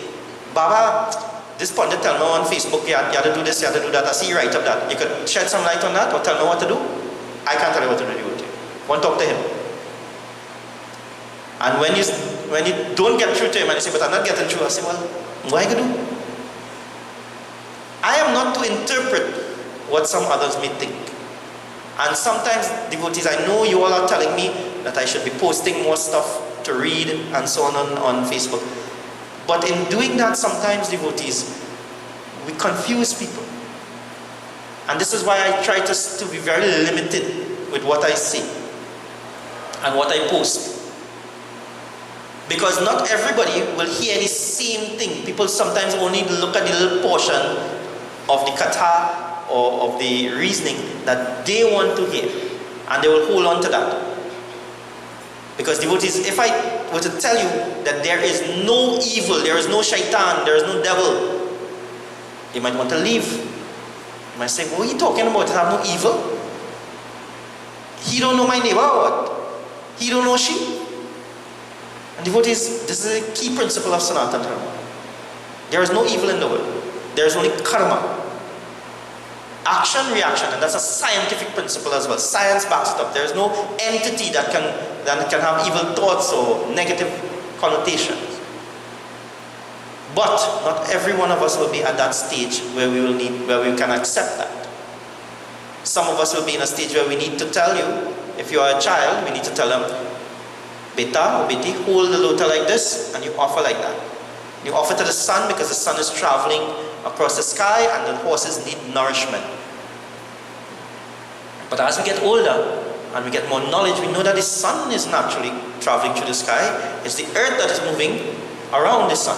Speaker 2: Baba, this pundit tell me on Facebook, you have to do this, you have to do that. I see you write up that. You could shed some light on that or tell me what to do? I can't tell you what to do. Want to talk to him. And when you don't get through to him and you say, but I'm not getting through, I say, well, what I can do? I am not to interpret what some others may think. And sometimes, devotees, I know you all are telling me that I should be posting more stuff to read and so on Facebook. But in doing that, sometimes, devotees, we confuse people. And this is why I try to be very limited with what I say and what I post. Because not everybody will hear the same thing. People sometimes only look at the little portion of the kata or of the reasoning that they want to hear, and they will hold on to that. Because devotees, if I were to tell you that there is no evil, there is no shaitan, there is no devil, you might want to leave. You might say, what are you talking about? I have no evil. He don't know my neighbor or what? He don't know she? And devotees, this is a key principle of Sanatana Dharma. There is no evil in the world. There is only karma. Action, reaction, and that's a scientific principle as well. Science backs it up. There is no entity that can have evil thoughts or negative connotations. But not every one of us will be at that stage where we can accept that. Some of us will be in a stage where we need to tell you, if you are a child, we need to tell them, beta or beti, hold the lota like this, and you offer like that. You offer to the sun because the sun is traveling across the sky and the horses need nourishment. But as we get older and we get more knowledge, we know that the sun is naturally traveling through the sky. It's the earth that is moving around the sun.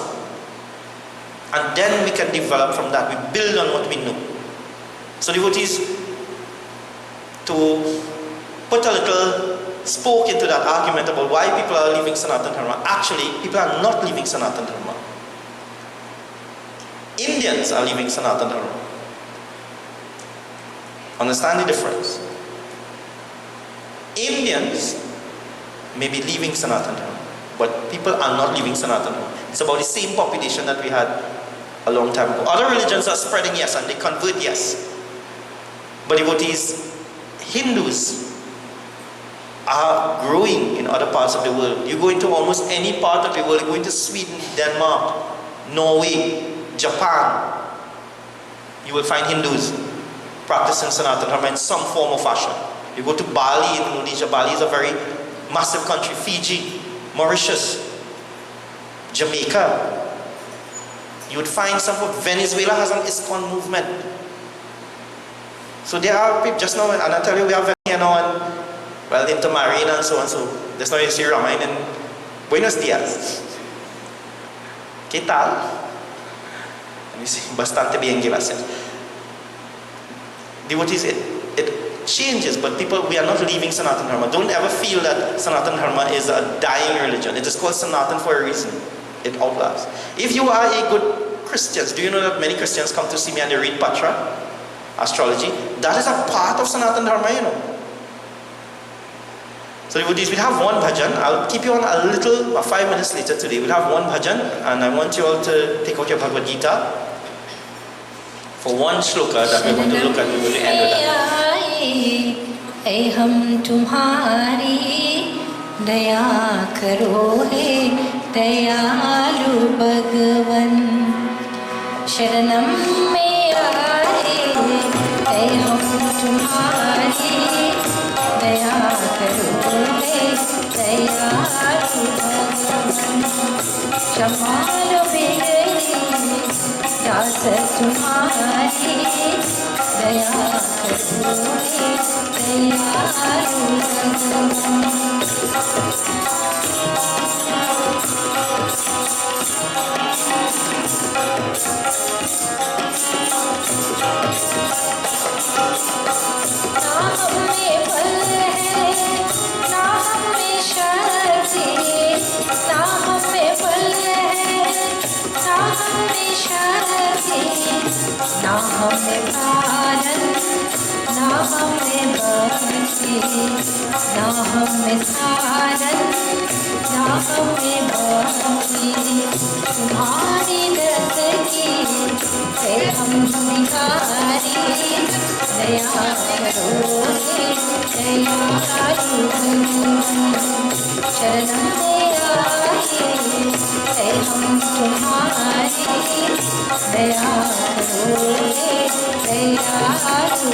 Speaker 2: And then we can develop from that. We build on what we know. So devotees, to put a little spoke into that argument about why people are leaving Sanatana Dharma, actually people are not leaving Sanatana Dharma. Indians are leaving Sanatana Dharma. Understand the difference? Indians may be leaving Sanatana Dharma, but people are not leaving Sanatana Dharma. It's about the same population that we had a long time ago. Other religions are spreading, yes, and they convert, yes. But devotees, Hindus are growing in other parts of the world. You go into almost any part of the world, you go into Sweden, Denmark, Norway, Japan, you will find Hindus practicing Sanatana Dharma in some form or fashion. You go to Bali, Indonesia. Bali is a very massive country. Fiji, Mauritius, Jamaica. You would find some of Venezuela has an ISKCON movement. So there are people, just now, and I tell you, we have here now, and well, intermarrying and so on. So just now you see Ramain in Buenos Dias. ¿Qué tal? Let me see, bastante bien, gracias. Devotees, it changes, but people, we are not leaving Sanatana Dharma. Don't ever feel that Sanatana Dharma is a dying religion. It is called Sanatan for a reason. It outlasts. If you are a good Christian, do you know that many Christians come to see me and they read Patra, astrology? That is a part of Sanatana Dharma, you know. So devotees, we'll have one bhajan. I'll keep you on a little, 5 minutes later today. We'll have one bhajan, and I want you all to take out your Bhagavad Gita for one shloka that we're going to look at. We're going to end with that.
Speaker 1: ऐ हम तुम्हारी दया करो हे दयालु भगवन शरणम में आए ऐ हम तुम्हारी दया करो हे दयालु भगवन क्षमा लो मेरी दास तुम्हारी दया करो हे दयालु भगवन ना हमें पालन ना हमें भक्ति ना हमें सारन ना हमें भक्ति तुम्हारी रस की है हम भिखारी दया करो दयालु शरण में आए है हम तुम्हारी दया करो दयालु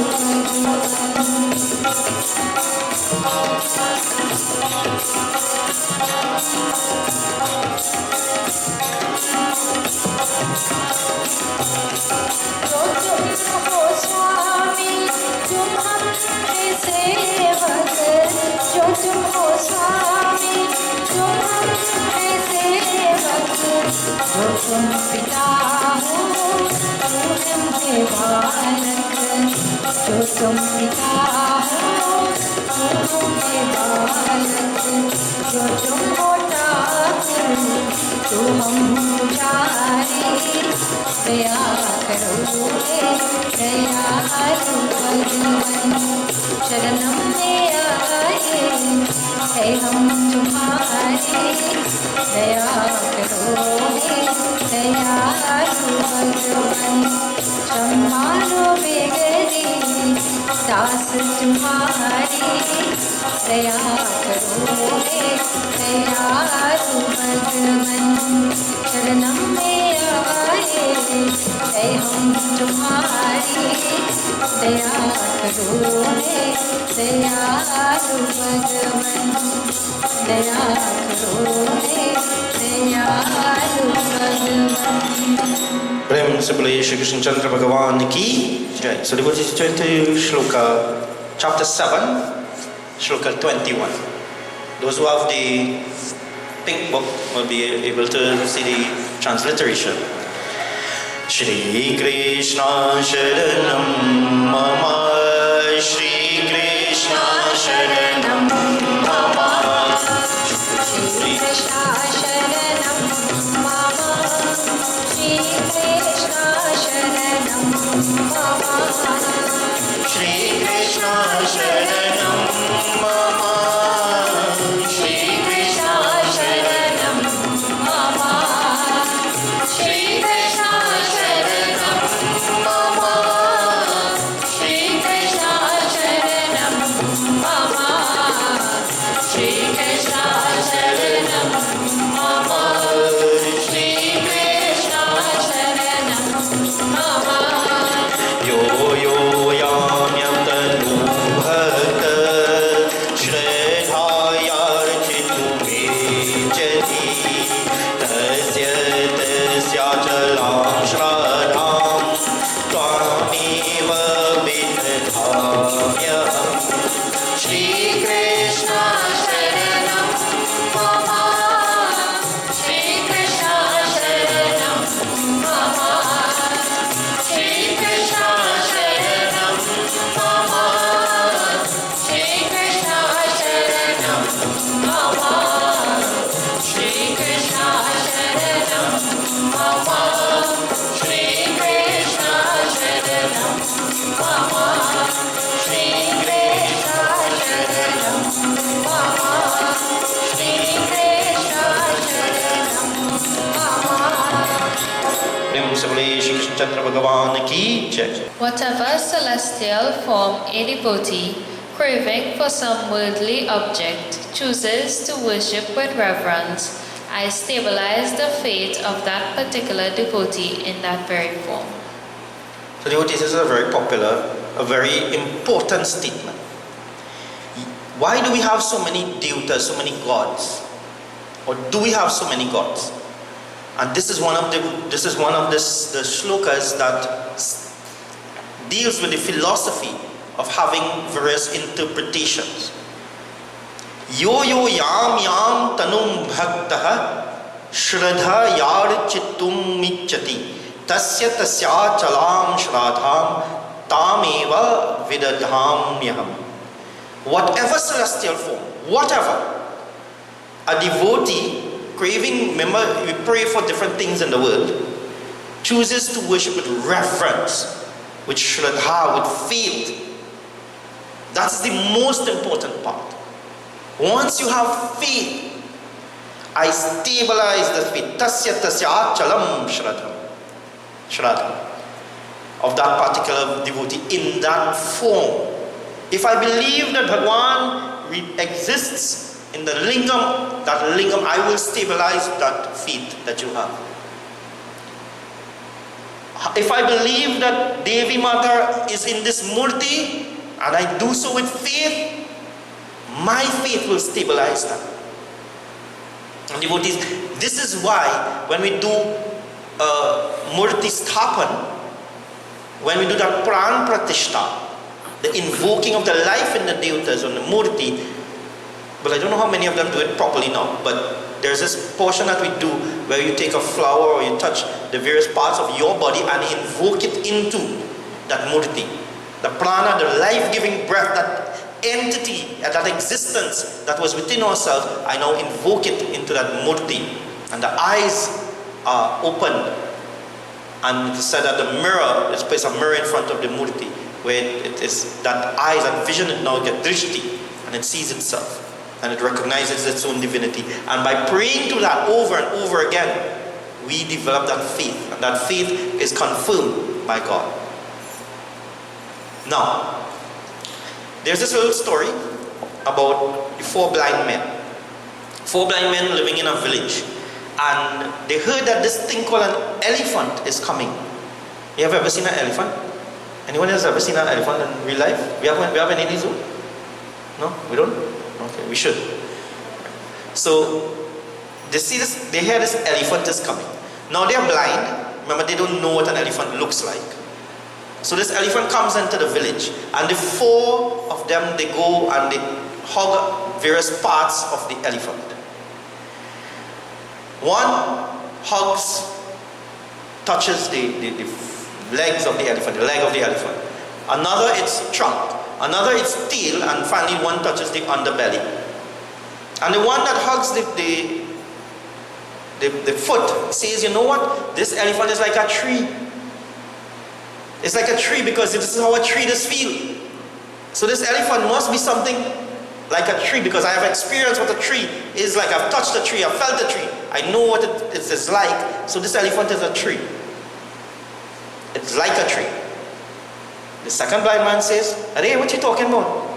Speaker 1: तो तुम हो स्वामी जो तुम पिता हो तू है मुझे बालक, जो तुम पिता हो तू मुझे बालक, जो तुम मोटा करो तो हम पुजारी, दया करो दयालु भगवन, शरणम में आए है हम तुम्हारे, दया करो दयालु भगवन, संभालो बेगरी दास तुम्हारी, दया करो दयालु भगवन, शरणम में आए है हम तुम्हारी, दया करो दयालु भगवन, दया करो दयालु भगवन।
Speaker 2: प्रेम से बोलिए श्री कृष्ण चंद्र भगवान की जय। So devotees, turn to Shloka chapter 7, Shloka 21. Those who have the pink book will be able to see the transliteration. Shri Krishna Sharanam Mama, Shri Krishna Sharanam Mama,
Speaker 1: Shri Krishna Sharanam Mama, Shri Krishna Sharanam Mama,
Speaker 2: Shri Krishna Sharanam Mama,
Speaker 1: Shri Krishna Sharanam Mama, Shri Krishna Sharanam Mama, Shri Krishna Sharanam Mama, Shri Krishna Sharanam Mama, Shri Krishna Sharanam Mama.
Speaker 2: Yo yo yam yam tanu bhakta shraddhayarchitu me jati tasya tasya chalam shraddham tvameva vidhamyaham.
Speaker 1: Shri Krishna Sharanam Mama, Shri Krishna Sharanam Mama, Shri Krishna Sharanam Mama, Shri Krishna Sharanam Mama, Shri Krishna Sharanam Mama, Shri Krishna Sharanam Mama, Shri Krishna Sharanam Mama, Shri Krishna Sharanam Mama.
Speaker 2: प्रेम से बोलिए श्री कृष्ण चंद्र भगवान की जय।
Speaker 3: Whatever celestial form a devotee, craving for some worldly object, chooses to worship with reverence, I stabilize the fate of that particular devotee in that very form.
Speaker 2: So devotees, this is a very popular, a very important statement. Why do we have so many devatas, so many gods? Or do we have so many gods? And this is one of the shlokas that deals with the philosophy of having various interpretations. Yo yo yam yam tanum bhaktaha shraddha yar chittum michati tasya tasya chalam shraddham tameva vidadhamyaham. Whatever celestial form, whatever, a devotee craving, remember we pray for different things in the world, chooses to worship with reverence, with shraddha, with faith. That's the most important part. Once you have faith, I stabilize the faith. Tasya tasya chalam shraddha of that particular devotee in that form. If I believe that Bhagwan exists in the lingam, that lingam, I will stabilize that faith that you have. If I believe that Devi Mata is in this murti, and I do so with faith, my faith will stabilize that. And devotees, this is why when we do murti sthapan, when we do that pran pratishta, the invoking of the life in the devatas on the murti, well, I don't know how many of them do it properly now, but there's this portion that we do where you take a flower or you touch the various parts of your body and invoke it into that murti. The prana, the life-giving breath, that entity, that existence that was within ourselves, I now invoke it into that murti. And the eyes are opened. And it is said that the mirror, let's place a mirror in front of the murti, where it is that eyes, that vision, it now gets drishti, and it sees itself. And it recognizes its own divinity. And by praying to that over and over again, we develop that faith. And that faith is confirmed by God. Now, there's this little story about the 4 blind men. 4 blind men living in a village. And they heard that this thing called an elephant is coming. You have ever seen an elephant? Anyone has ever seen an elephant in real life? We have any in the zoo? No? We don't? Okay, we should. So, they hear this elephant is coming. Now they are blind. Remember, they don't know what an elephant looks like. So this elephant comes into the village, and the 4 of them, they go and they hug various parts of the elephant. One hugs, touches the legs of the elephant, the leg of the elephant. Another, its trunk. Another, its tail, and finally one touches the underbelly. And the one that hugs the foot says, you know what? This elephant is like a tree. It's like a tree because this is how a tree does feel. So this elephant must be something like a tree because I have experienced what a tree is like. I've touched a tree, I've felt a tree. I know what it is like. So this elephant is a tree. It's like a tree. The second blind man says, "Hey, what you talking about?"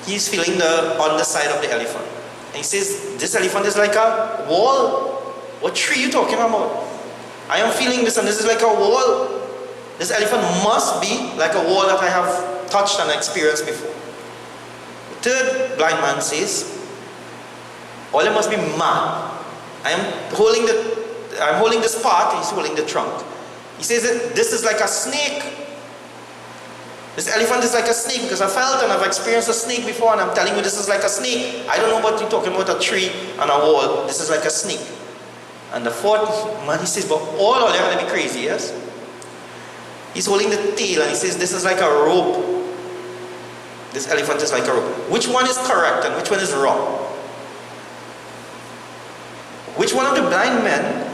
Speaker 2: He's feeling the underside of the elephant. And he says, "This elephant is like a wall. What tree are you talking about? I am feeling this and this is like a wall. This elephant must be like a wall that I have touched and experienced before." The third blind man says, "All it must be man. I'm holding this part, he's holding the trunk." He says that this is like a snake. This elephant is like a snake because I felt and I've experienced a snake before, and I'm telling you this is like a snake. I don't know what you're talking about, a tree and a wall. This is like a snake. And the fourth man, he says, "But all of them are going to be crazy, yes?" He's holding the tail and he says, "This is like a rope. This elephant is like a rope." Which one is correct and which one is wrong? Which one of the blind men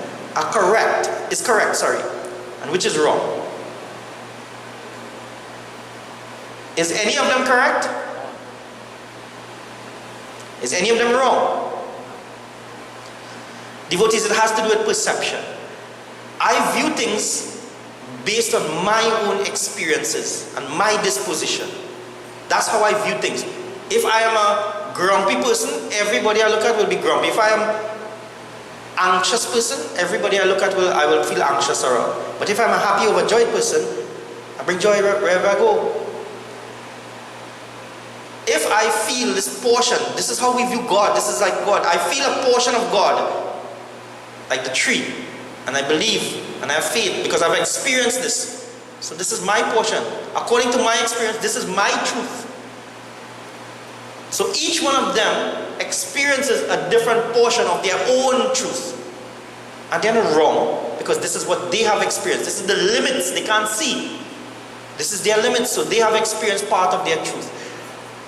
Speaker 2: is correct, and which is wrong? Is any of them correct? Is any of them wrong? Devotees, it has to do with perception. I view things based on my own experiences and my disposition. That's how I view things. If I am a grumpy person, everybody I look at will be grumpy. If I am anxious person, everybody I look at I will feel anxious around. But if I'm a happy, overjoyed person, I bring joy wherever I go. If I feel this portion, this is how we view God, this is like God. I feel a portion of God, like the tree, and I believe and I have faith because I've experienced this. So this is my portion. According to my experience, this is my truth. So each one of them experiences a different portion of their own truth. And they're not wrong because this is what they have experienced. This is the limits they can't see. This is their limits, so they have experienced part of their truth.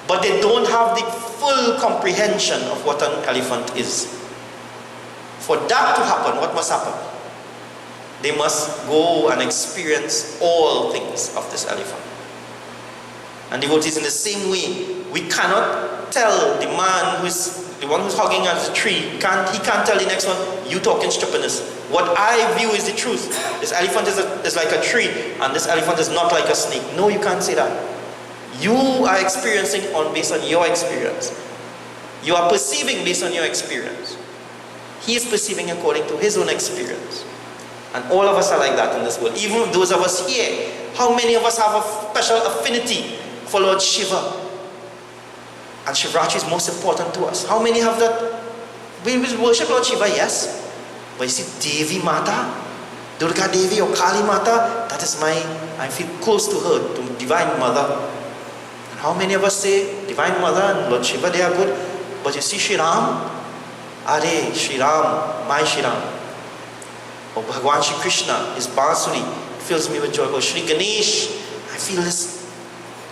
Speaker 2: But they don't have the full comprehension of what an elephant is. For that to happen, what must happen? They must go and experience all things of this elephant. And devotees, in the same way, we cannot tell the man the one who's hugging at the tree, he can't tell the next one, "You talking stupidness." What I view is the truth. This elephant is like a tree, and this elephant is not like a snake. No, you can't say that. You are experiencing based on your experience. You are perceiving based on your experience. He is perceiving according to his own experience. And all of us are like that in this world. Even those of us here, how many of us have a special affinity for Lord Shiva? And Shivratri is most important to us. How many have that? We worship Lord Shiva, yes. But you see, Devi Mata, Durga Devi or Kali Mata, I feel close to her, to Divine Mother. And how many of us say, Divine Mother and Lord Shiva, they are good. But you see, Shri Ram, Are Shri Ram, my Shri Ram. Or Bhagwan Shri Krishna, his Bansuri fills me with joy. Or Shri Ganesh, I feel this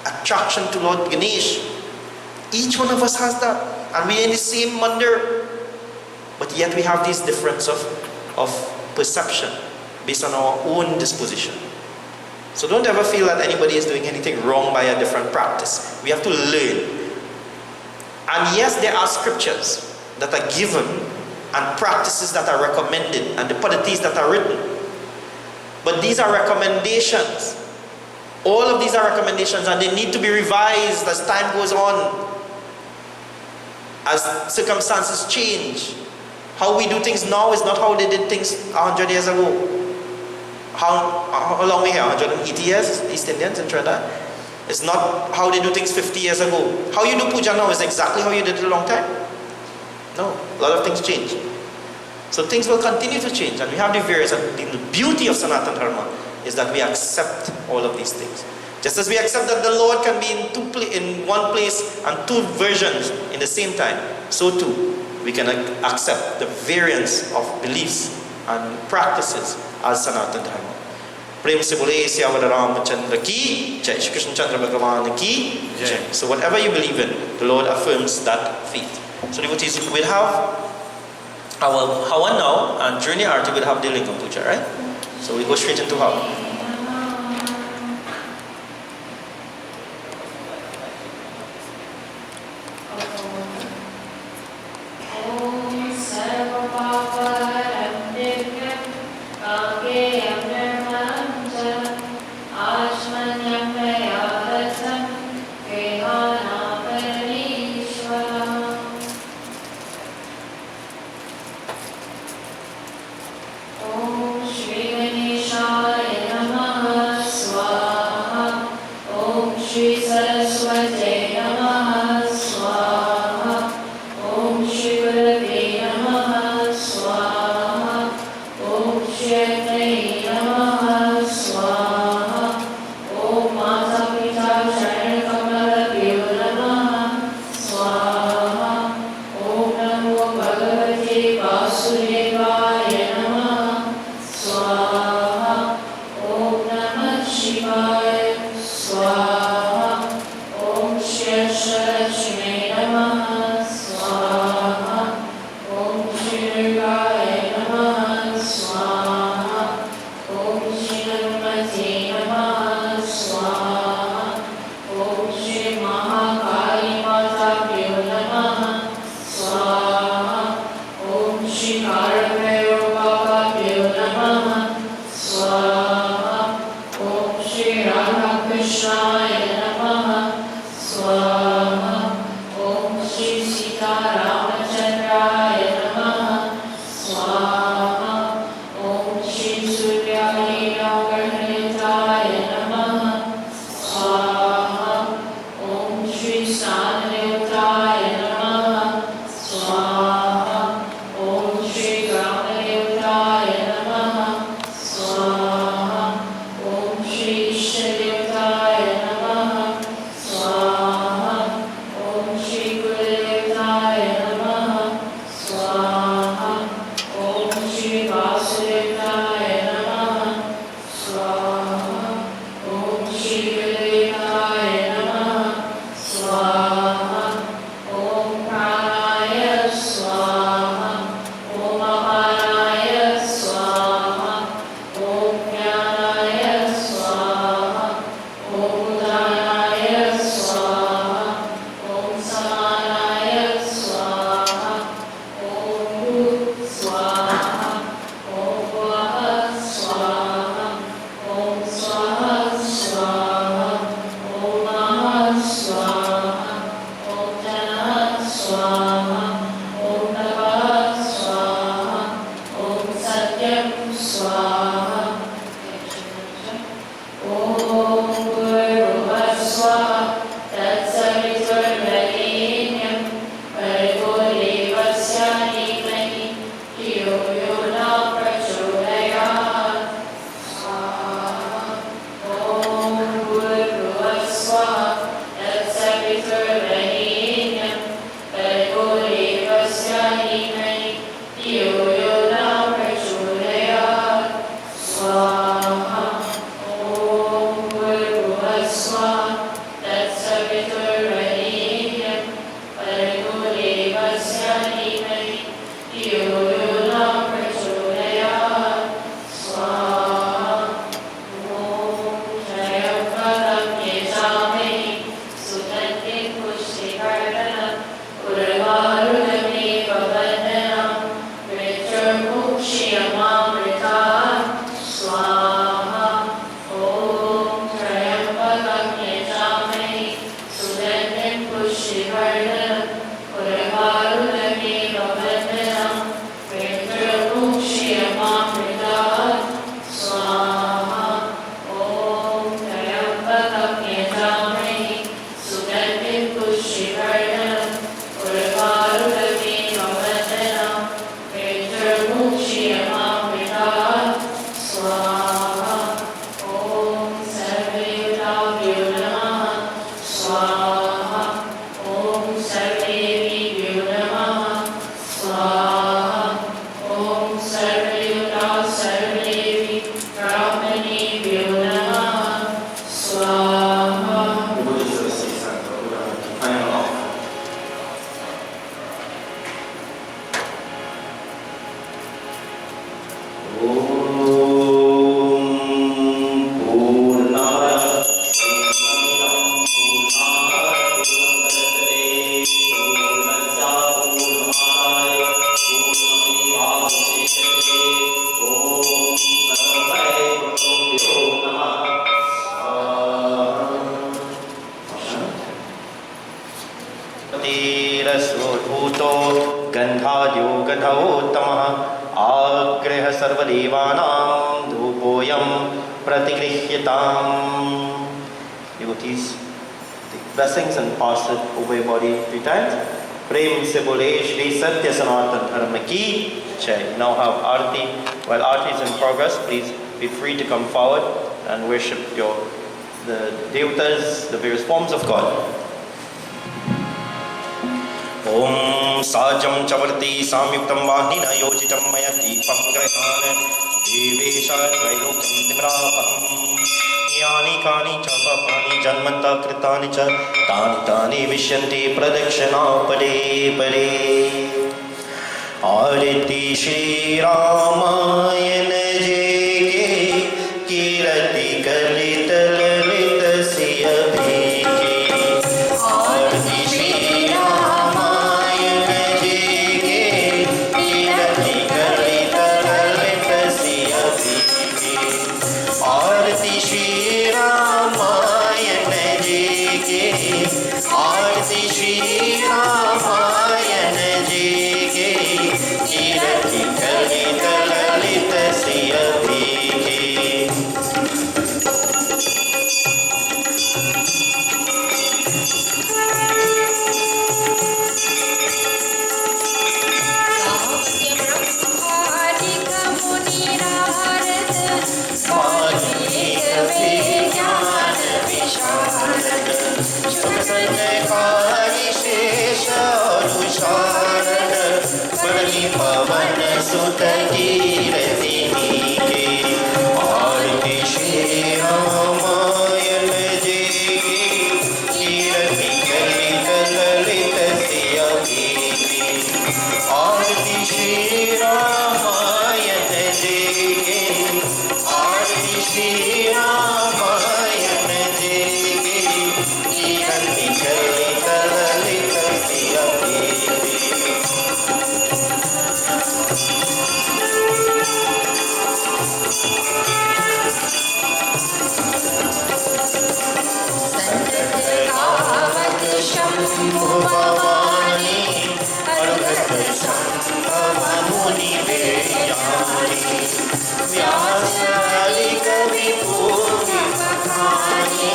Speaker 2: attraction to Lord Ganesh. Each one of us has that. And we're in the same Mandir. But yet we have these difference of perception based on our own disposition. So don't ever feel that anybody is doing anything wrong by a different practice. We have to learn. And yes, there are scriptures that are given and practices that are recommended and the padatis that are written. But these are recommendations. All of these are recommendations and they need to be revised as time goes on. As circumstances change. How we do things now is not how they did things 100 years ago. How long we here? 180 years, East Indians in Trinidad? It's not how they do things 50 years ago. How you do puja now is exactly how you did it a long time. No, a lot of things change. So things will continue to change and we have the various, and the beauty of Sanatana Dharma is that we accept all of these things. Just as we accept that the Lord can be in one place and two versions in the same time, so too we can accept the variance of beliefs and practices as Sanatana Dharma. Prem se bole Siyawara Ramachandra ki jai, Shri Krishna Chandra Bhagavan ki jai. So whatever you believe in, the Lord affirms that faith. So devotees, we'll have our Hawan now, and during the Arati we'll have the Lingam Puja, right? So we go straight into Hawan.
Speaker 1: Swaha Om Shri
Speaker 2: नरोत्तमः आग्रह सर्वदेवानां धूपोऽयं प्रतिगृह्यताम्. Devotees, take blessings and pass it over your body 3 times. Prem se bole Shri Satya Sanatan Dharma ki jai. Now have Aarti. While Aarti is in progress, please be free to come forward and worship the devatas, the various forms of God. Om Sajam Chavarti Samyuktam Vahnina Yojitam Maya Deepam Grahana Devesha Trailokam Timrapam Yani Kani Chapapani Janmanta Kritani Cha Tani Tani Vishyanti Pradakshana Pade Pade. Arati Shri Ramayana Jege Kirati Kalita Lalita Siya Bhege. Arati Shri Ramayana Jege Kirati Kalita Lalita Siya Bhege. Arati Shri Ramayana Jege Arati Shri Ramayana Jege Kirati Kalita Lalita Siya Bhege. Pavan Sutta Kirti Nike Arati Shri Ramayana Jege Kirti Kalita Lalita Siya Bhege. Arati Shri Ramayana Jege Arati Shri Ramayana Jege Kirti Kalita Lalita Siya Bhege. Shambhu Bhavani Arugata Sambhava Muni Vejani Vyasali Kavi Puri Pakhani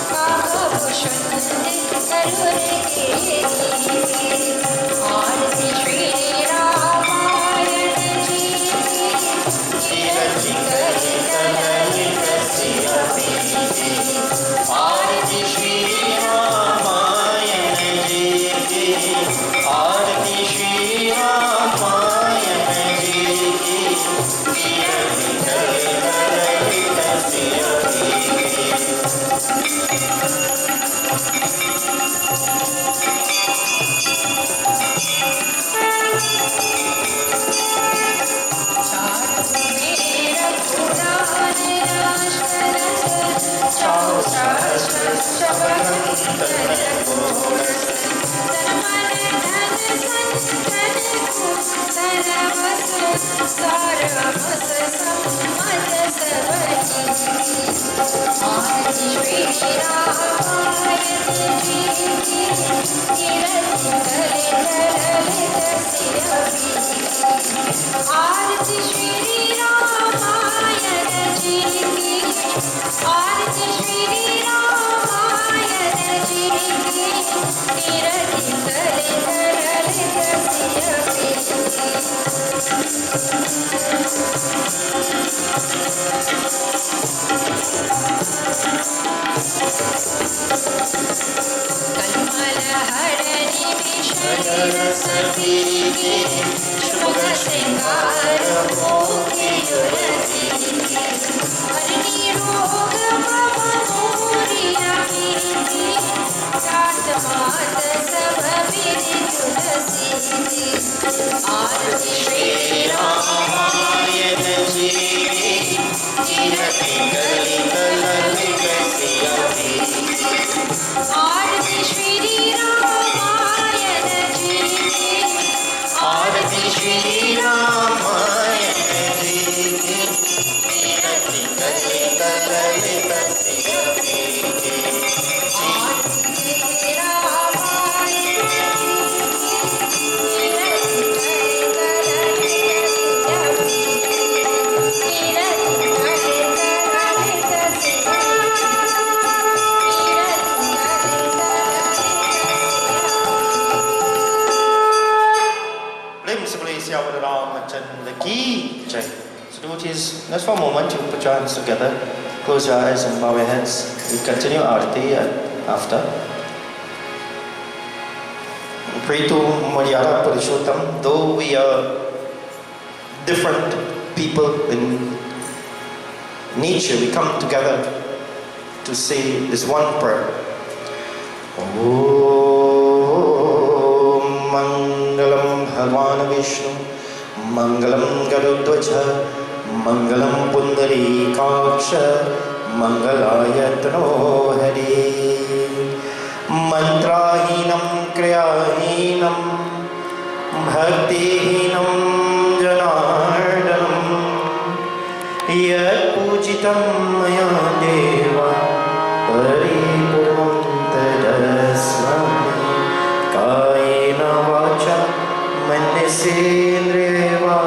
Speaker 2: Kahapushandi Sarvare Keti Arati Shri Ramayana Jege Kirati Kalita Lalita Siya Bhege. Arati Shri Ramayana Jege Arati Shri Ramayana Jege Kirti Kalita Lalita Siya Bhege. Arati Shri Ramayana Jege Arati Shri Ramayana Jege Kirati Kalita Lalita Siya Bhege. Kalmala Harani Vishaya Sabhige Shubha Singara Mukhi Yurati Harani Roga Baba Muriya Bhige Tat Mata Sabha Vidhi Tulasi. Arati Shri Ramayana Jege Kirati Kalita Lalita Siya Bhege. Arati Shri Ramayana Jege Arati Shri Ramayana Jege Kirati Kalita Lalita Siya Bhege. Arati Shri Ramayana Jege Kirati Kalita Ramachandra ki jai. So devotees, just for a moment, you put your hands together, close your eyes and bow your heads. We continue Arati after. Pray to Maryada Purushottam. Though we are different people in nature, we come together to say this one prayer. Om Mangalam Bhagwan Vishnu, Mangalam Garudvaja, Mangalam Pundari Kaksha, Mangalayatano Hari. Mantrahinam Kriyahinam, Bhaktihinam Janardanam, Yat Pujitam Maya Deva, Paripurvam Tadasvami, Kayena Vacha Manesendreva,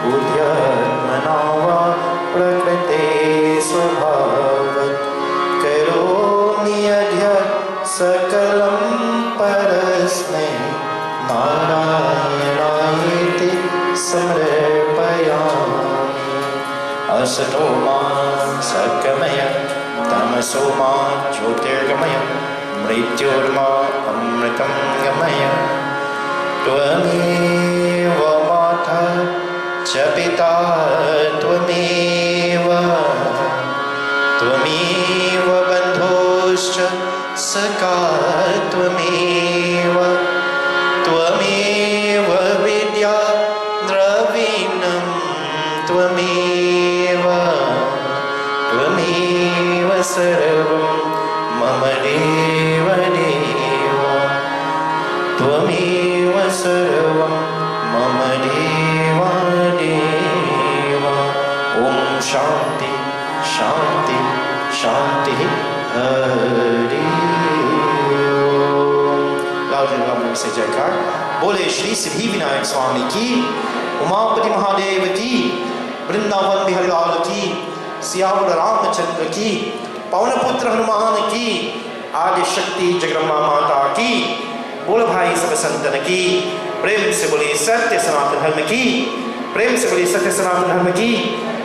Speaker 2: Buddhyatmana va Prakrite Svabhavat, Karomi Adhyat Sakalam Parasmai, Narayanaiti Samarpayami. Asatoma Sakamaya, Tamasoma Jyotirgamaya, Mrityorma Amritam Gamaya. Tvameva Mata Chapita Tvameva, Tvameva Bandhoscha Saka Tvameva, Tvameva Vidya Dravinam Tvameva, Tvameva Sarvam Mama Deva Deva, Tvameva Sarvam Mama Deva Deva. Om Shanti Shanti Shanti Hari Om. Loudly, loudly say Jaikar. Bole Shri Siddhi Vinayak Swami ki, Umapati Mahadev ki, Vrindavan Bihari Lal ki, Siyavada Ramachandra ki, Pavanaputra Hanuman ki, Adi Shakti Jagramba Mata ki, Bol Bhai Sab Santan ki, Prem se bole Satya Sanatan Dharma ki, Prem se bole Satya Sanatan Dharma ki,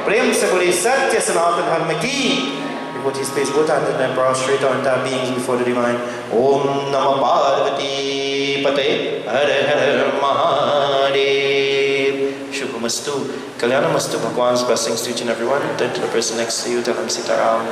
Speaker 2: Prem se bole Satya Sanatan Dharma ki. Devotees place both hands and prostrate on entire beings before the divine. Om Namah Parvati Pate Har Har Mahadev. Shubhamastu. Kalyanamastu. Bhagwan's blessings to each and everyone. Turn to the person next to you. Tell him Sitaram.